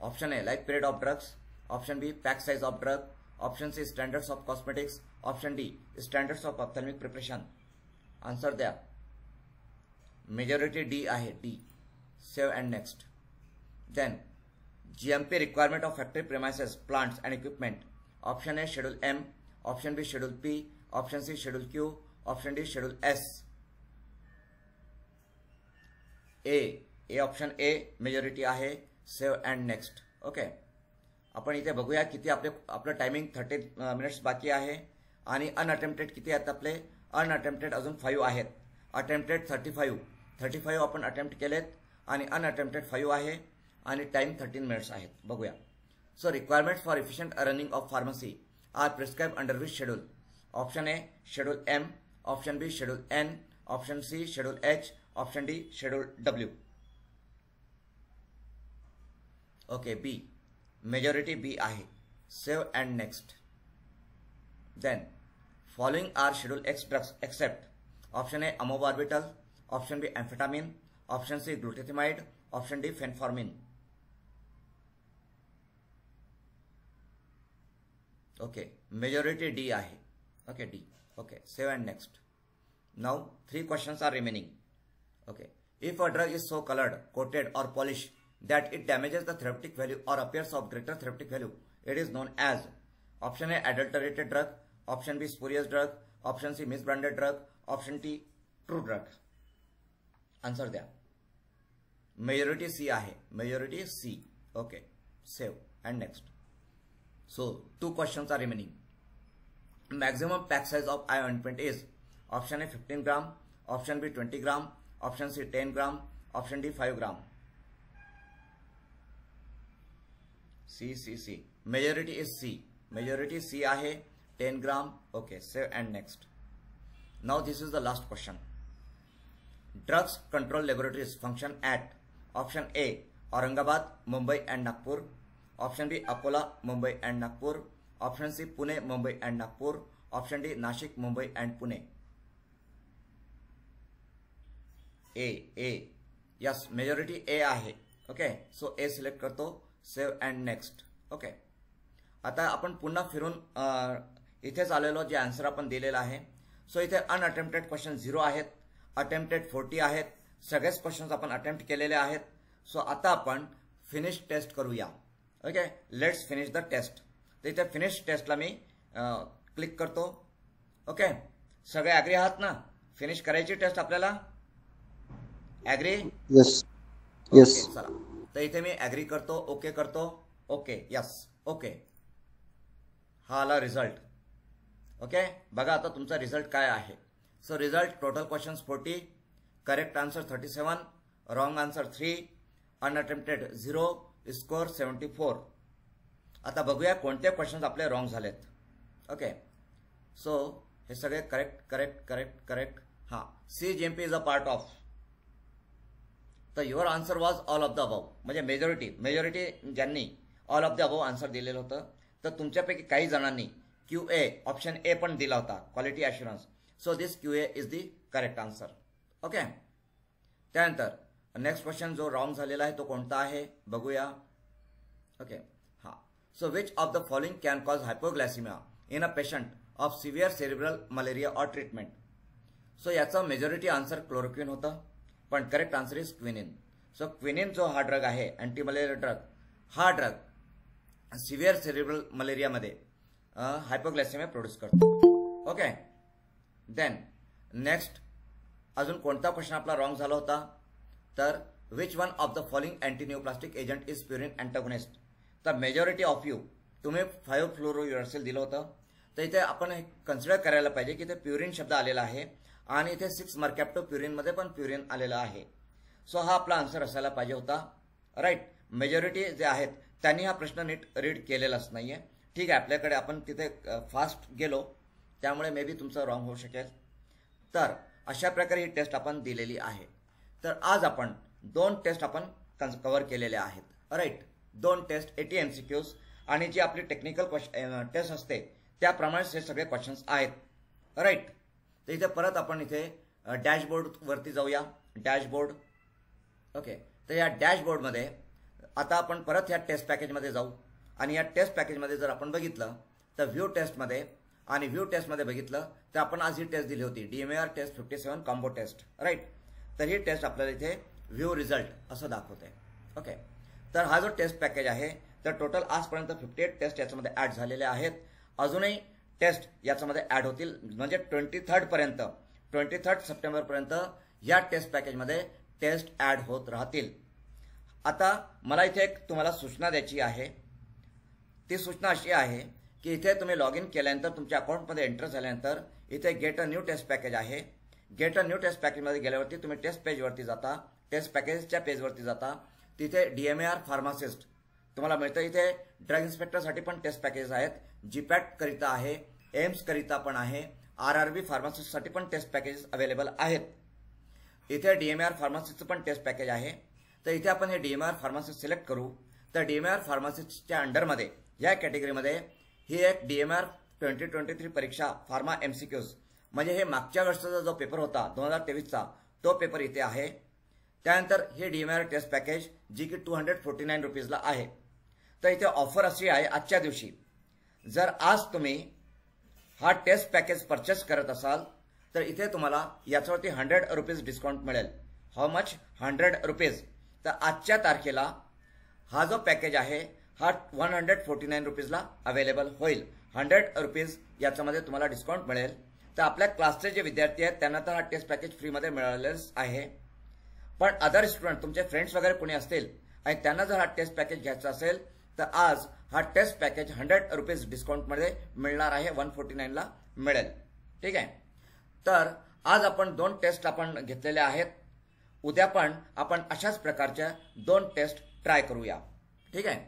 Speaker 1: option A life period of drugs, option B pack size of drug, option C standards of cosmetics, option D standards of ophthalmic preparation. Answer there. Majority D आहे. D. Save and next. Then GMP requirement of factory premises, plants and equipment. Option A Schedule M, option B Schedule P, option C Schedule Q, option D Schedule S. A option A majority आहे. Save and next. Okay. आपण इथे बघूया किती आपलं timing 30 minutes बाकी आहे. आणि unattempted किती आहेत आपले? अनअटेम्प्टेड अजून 5 आहेत. अटेम्प्टेड 35 आपण अटेम्प्ट केलेत आणि अनअटेम्प्टेड 5 आहे आणि टाइम 13 मिनिट्स आहेत. बघूया. So requirements for efficient running of pharmacy are prescribe under which schedule? Option A schedule M, option B schedule N, option C schedule H, option D schedule W. Okay, B. Majority B आहे. Save and next. Then following are schedule X drugs except option A amobarbital, option B amphetamine, option C glutethimide, option D phenformin. Okay majority D आहे. Okay D. Okay save and next. Now 3 questions are remaining. Okay, if a drug is so colored, coated or polished that it damages the therapeutic value or appears of greater therapeutic value, it is known as option A adulterated drug, option B spurious drug, option C misbranded drug, option D true drug. Answer द्या. Majority C आहे. Majority C. Okay save and next. So 2 questions are remaining. Maximum pack size of eye ointment is option A 15 gram, option B 20 gram, option C 10 gram, option D 5 gram. C. Majority is C. Majority C आहे 10 gram. Okay, save and next. Now this is the last question. Drugs Control Laboratories function at option A Aurangabad, Mumbai and Nagpur, option B Akola, Mumbai and Nagpur, option C Pune, Mumbai and Nagpur, option D Nashik, Mumbai and Pune. A. Yes, majority A आहे. Okay so A select करतो. Save and next. Okay आता आपण पुन्हा फिरून इथेच आलेलो जे answer आपण दिलेला आहे. सो इथे अनअटेम्प्टेड क्वेश्चन 0 आहेत, अटेम्प्टेड 40 आहेत. सगळेच क्वेश्चन्स आपण अटेम्प्ट केलेले आहेत. सो आता आपण फिनिश टेस्ट करूया. Okay let's finish the test. तर इथे फिनिश टेस्टला मी क्लिक करतो. ओके सगळे ॲग्री आहात ना? फिनिश करायची टेस्ट आपल्याला. ॲग्री?
Speaker 4: Yes yes.
Speaker 1: चला तर इथे मी ॲग्री करतो. ओके करतो. Okay yes. ओके हा आला रिझल्ट. ओके बघा आता तुमचा रिझल्ट काय आहे. So result total questions 40, correct answer 37, wrong answer 3, unattempted 0, score 74. आता बघूया कोणते क्वेश्चन्स आपले रॉंग झालेत. ओके सो हे सगळे करेक्ट. हां CGMP is a part of. तर your answer was all of the above. म्हणजे मेजॉरिटी ज्यांनी all of the above answer दिलेलं होतं. तर तुमच्यापैकी काही जणांनी QA ऑप्शन ए पण दिला होता, quality assurance. So this QA is the correct answer. Okay त्यानंतर नेक्स्ट क्वेश्चन जो रॉंग झालेला आहे तो कोणता आहे बघूया. ओके हां so which of the following can cause hypoglycemia in a patient of severe cerebral malaria or treatment. So याचा मेजॉरिटी आन्सर क्लोरोक्विन होतं, पण correct answer is quinine. So quinine जो हा ड्रग आहे अँटी मलेरिया ड्रग, हा drug severe cerebral मलेरियामध्ये hypoglycaemia produce करतो. Okay then next अजून कोणता क्वेश्चन आपला रॉंग झाला होता. तर which one of the following antineoplastic agent is purine antagonist. तर मेजॉरिटी ऑफ यू तुम्ही 5-फ्लोरोयुरॅसिल दिलं होतं. तर इथे आपण हे कन्सिडर करायला पाहिजे की इथे प्युरिन शब्द आलेला आहे आणि इथे 6 मर्कॅप्टो प्युरिनमध्ये पण प्युरिन आलेला आहे. सो हा आपला आन्सर असायला पाहिजे होता. राईट मेजॉरिटी जे आहेत त्यांनी हा प्रश्न नीट रीड केलेलाच नाहीये. ठीक आहे आपल्याकडे आपण तिथे फास्ट गेलो त्यामुळे मे बी तुमचं रॉंग होऊ शकेल. तर अशा प्रकारे ही टेस्ट आपण दिलेली आहे. तर आज आपण 2 टेस्ट आपण कव्हर केलेल्या आहेत. राईट 2 टेस्ट 80 MCQs आणि जी आपली टेक्निकल टेस्ट असते त्याप्रमाणेच हे सगळे क्वेश्चन्स आहेत. राईट तर इथे परत आपण इथे डॅशबोर्डवरती जाऊया. डॅशबोर्ड. ओके तर या डॅशबोर्डमध्ये आता आपण परत ह्या टेस्ट पॅकेजमध्ये जाऊ आणि या टेस्ट पॅकेजमध्ये जर आपण बघितलं तर व्ह्यू टेस्टमध्ये आणि व्ह्यू टेस्टमध्ये बघितलं तर आपण आज ही टेस्ट दिली होती DMAR test 57 combo test. Right तर ही टेस्ट आपल्याला इथे व्ह्यू रिझल्ट असं दाखवते. ओके तर हा जो टेस्ट पॅकेज आहे तर टोटल आजपर्यंत 58 टेस्ट याच्यामध्ये ॲड झालेले आहेत. अजूनही टेस्ट याच्यामध्ये ॲड होतील म्हणजे 23 सप्टेंबरपर्यंत या टेस्ट पॅकेजमध्ये टेस्ट ॲड होत राहतील. आता मला इथे एक तुम्हाला सूचना द्यायची आहे. ती सूचना अशी आहे की इथे तुम्ही लॉग इन केल्यानंतर तुमच्या अकाउंटमध्ये एंटर झाल्यानंतर इथे get a new test package आहे. गेट अ न्यू टेस्ट पॅकेजमध्ये गेल्यावरती तुम्ही टेस्ट पेजवरती जाता. टेस्ट पॅकेजच्या पेजवरती जाता. तिथे DMAR फार्मासिस्ट तुम्हाला मिळतं. इथे ड्रग इन्स्पेक्टरसाठी पण टेस्ट पॅकेजेस आहेत. GPAT करिता आहे, एम्स करिता पण आहे, RRB फार्मासिस्टसाठी पण टेस्ट पॅकेजेस अवेलेबल आहेत. इथे DMAR फार्मासिस्टचं पण टेस्ट पॅकेज आहे. तर इथे आपण हे DMAR फार्मासिस्ट सिलेक्ट करू. तर DMAR फार्मासिस्टच्या अंडरमध्ये या कॅटेगरीमध्ये ही एक DMAR 2023 परीक्षा फार्मा MCQs म्हणजे हे मागच्या वर्षाचा जो पेपर होता 2023चा तो पेपर इथे आहे. त्यानंतर हे DMAR टेस्ट पॅकेज जी की 249 रुपीजला आहे. तर इथे ऑफर अशी आहे आजच्या दिवशी जर आज तुम्ही हा टेस्ट पॅकेज परचेस करत असाल तर इथे तुम्हाला याच्यावरती 100 रुपीज डिस्काउंट मिळेल. How much? 100 रुपीज. तर आजच्या तारखेला हा जो पॅकेज आहे हा 149 रुपीजला अवेलेबल होईल. 100 रुपीज याच्यामध्ये तुम्हाला डिस्काउंट मिळेल. तर आपल्या क्लासचे जे विद्यार्थी आहेत त्यांना तर हा टेस्ट पॅकेज फ्रीमध्ये मिळालेच आहे. पण अदर स्टुडंट तुमचे फ्रेंड्स वगैरे कोणी असतील आणि त्यांना जर हा टेस्ट पॅकेज घ्यायचा असेल तर आज हा टेस्ट पॅकेज 100 रुपीज डिस्काउंटमध्ये मिळणार आहे. 149ला मिळेल. ठीक आहे. तर आज आपण 2 टेस्ट आपण घेतलेल्या आहेत. उद्या पण आपण अशाच प्रकारच्या 2 टेस्ट ट्राय करूया. ठीक आहे.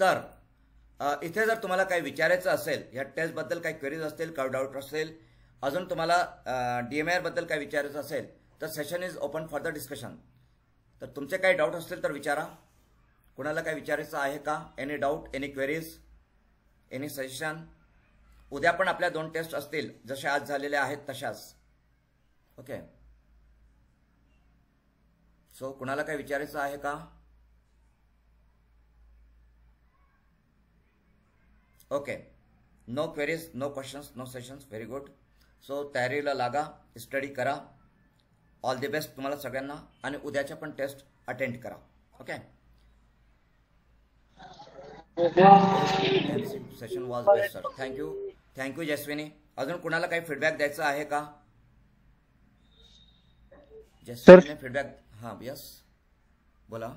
Speaker 1: तर इथे जर तुम्हाला काही विचारायचं असेल, या टेस्टबद्दल काही क्वेरीज असतील, काही डाऊट असेल, अजून तुम्हाला DMAR बद्दल काही विचारायचं असेल तर session is open for the discussion. तर तुमचे काही डाऊट असतील तर विचारा. कुणाला काही विचारायचं आहे का? Any doubt, any queries, any suggestion? उद्या पण आपल्या 2 टेस्ट असतील जसे आज झालेल्या आहेत तशाच. ओके. सो कुणाला काही विचारायचं आहे का? Okay. No queries, no questions, no sessions. Very good. So तयारीला लागा, स्टडी करा. ऑल द बेस्ट तुम्हाला सगळ्यांना. आणि उद्याच्या पण टेस्ट अटेंड करा. Okay. Session was best sir. Thank you. Thank you Jaswini. अजून कुणाला काही फीडबॅक द्यायचा आहे का? जस्विनी फीडबॅक. हां यस बोला.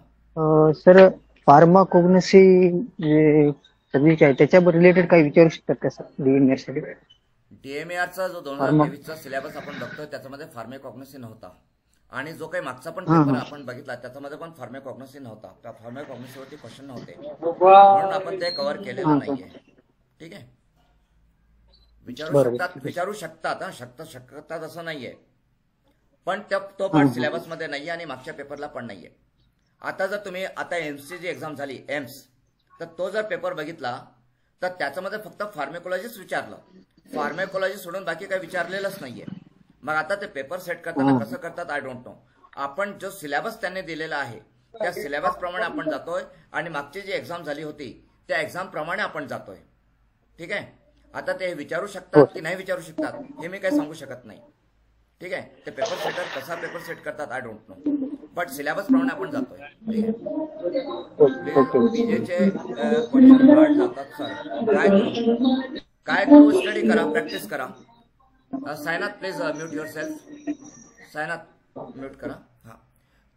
Speaker 5: सर फार्माकोग्नोसी जे सब्जेक्ट आहे त्याच्यावर रिलेटेड काही विचारू शकतात का सर? DMAR साठी
Speaker 1: DMARचा जो 2023चा सिलेबस आपण बघतोय त्याच्यामध्ये फार्माकोग्नोसी नव्हता. आणि जो काही मागचा पण पेपर आपण बघितला त्याच्यामध्ये पण फार्माकोग्नोसी नव्हता. त्या फार्माकोग्नोसीवरती क्वेश्चन नव्हते म्हणून आपण ते कव्हर केलेलं नाहीये. ठीक आहे. विचारू शकतात शकतात असं नाहीये. पण तो पार्ट सिलेबसमध्ये नाहीये आणि मागच्या पेपरला पण नाहीये. आता जर तुम्ही आता एम्सची जी एक्झाम झाली एम्स, तर तो जर पेपर बघितला तर त्याच्यामध्ये फक्त फार्मेकोलॉजीच विचारलं. फार्मेकोलॉजी सोडून बाकी काही विचारलेलंच नाहीये. मग आता ते पेपर सेट करताना कसं करतात आय डोंट नो. आपण जो सिलेबस त्यांनी दिलेला आहे त्या सिलेबस प्रमाणे आपण जातोय आणि मागची जी एक्झाम झाली होती त्या एक्झाम प्रमाणे आपण जातोय. ठीक आहे. आता ते विचारू शकतात की नाही विचारू शकतात हे मी काही सांगू शकत नाही. ठीक आहे. ते पेपर सेटर कसा पेपर सेट करतात I don't know. But syllabus प्रमाणे आपण जातोय. ठीक आहे. बीजेचे क्वेश्चन हार्ड जातात सर. काय करू? स्टडी करा, प्रॅक्टिस करा. Sainath please mute your self. Sainath mute करा. हां.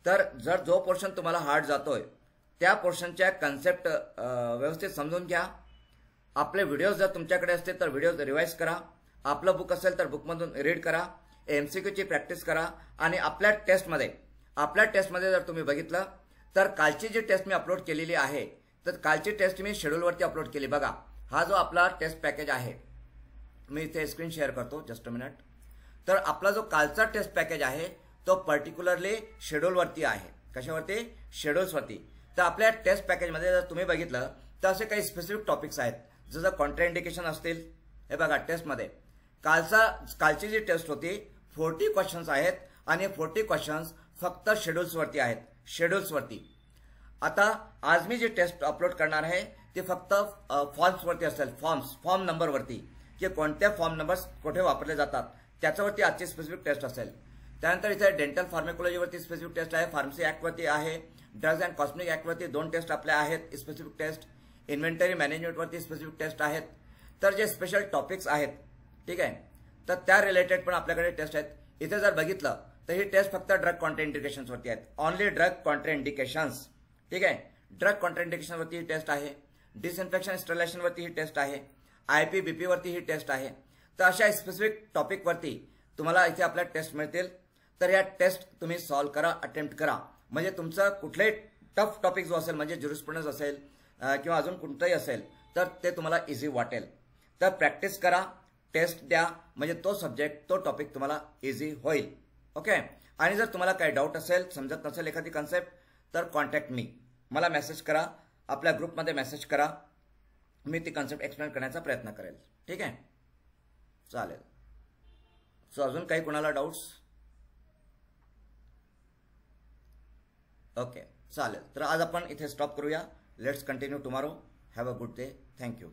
Speaker 1: तर जर जो पोर्शन तुम्हाला हार्ड जातोय त्या पोर्शनच्या कन्सेप्ट व्यवस्थित समजून घ्या. आपले व्हिडिओज जर तुमच्याकडे असतील तर व्हिडिओज रिवाइज करा. आपलं बुक असेल तर बुकमधून रीड करा. MCQची प्रॅक्टिस करा. आणि आपल्या टेस्टमध्ये जर तुम्ही बघितलं तर कालची जी टेस्ट मी अपलोड केलेली आहे तर कालची टेस्ट मी शेड्यूलवरती अपलोड केली. बघा हा जो आपला टेस्ट पॅकेज आहे मी इथे स्क्रीन शेअर करतो. Just a minute. तर आपला जो कालचा टेस्ट पॅकेज आहे तो पर्टिक्युलरली शेड्यूलवरती आहे. कशावरती? शेड्यूल्सवरती. तर आपल्या टेस्ट पॅकेजमध्ये जर तुम्ही बघितलं तर असे काही स्पेसिफिक टॉपिक्स आहेत जसं कॉन्ट्राइंडिकेशन असतील. हे बघा टेस्टमध्ये कालची जी टेस्ट होती 40 क्वेश्चन्स आहेत आणि 40 क्वेश्चन्स फक्त शेड्यूल्सवरती आहेत. शेड्यूल्सवरती. आता आज मी जी टेस्ट अपलोड करणार आहे ती फक्त फॉर्म्सवरती असेल. फॉर्म नंबरवरती की कोणत्या फॉर्म नंबर्स कुठे वापरले जातात त्याच्यावरती आजची स्पेसिफिक टेस्ट असेल. त्यानंतर इथे डेंटल फार्मेकोलॉजीवरती स्पेसिफिक टेस्ट आहे. फार्मसी ऍक्टवरती आहे. ड्रग्ज अँड कॉस्मेटिक ऍक्टवरती 2 टेस्ट आपल्या आहेत स्पेसिफिक टेस्ट. इन्व्हेंटरी मॅनेजमेंटवरती स्पेसिफिक टेस्ट आहेत. तर जे स्पेशल टॉपिक्स आहेत ठीक आहे तर त्या रिलेटेड पण आपल्याकडे टेस्ट आहेत. इथे जर बघितलं तर ही टेस्ट फक्त ड्रग कॉन्ट्राइंडिकेशन्स वरती आहेत. Only drug कॉन्ट्राइंडिकेशन्स. ठीक आहे. ड्रग कॉन्ट्राइंडिकेशन वरती ही टेस्ट आहे. डिसइन्फेक्शन स्टरलायझेशन वरती ही टेस्ट आहे. IPBP वरती ही टेस्ट आहे. तर अशा स्पेसिफिक टॉपिक वरती तुम्हाला इथे आपल्या टेस्ट मिळतील. तर या टेस्ट तुम्ही सॉल्व्ह करा, अटेम्प्ट करा. म्हणजे तुमचं कुठलाही टफ टॉपिक जो असेल म्हणजे ज्युरिस्प्रुडन्स असेल किंवा अजून कोणतंही असेल तर ते तुम्हाला इझी वाटेल. तर प्रॅक्टिस करा, टेस्ट द्या म्हणजे तो सब्जेक्ट तो टॉपिक तुम्हाला इझी होईल. ओके. आणि जर तुम्हाला काही डाऊट असेल, समजत नसेल एखादी कन्सेप्ट तर कॉन्टॅक्ट मी. मला मेसेज करा, आपल्या ग्रुपमध्ये मेसेज करा. मी ती कन्सेप्ट एक्सप्लेन करण्याचा प्रयत्न करेल. ठीक आहे. चालेल. सो अजून काही कोणाला डाऊट्स? ओके चालेल. तर आज आपण इथे स्टॉप करूया. Let's continue tomorrow. Have a good day. Thank you.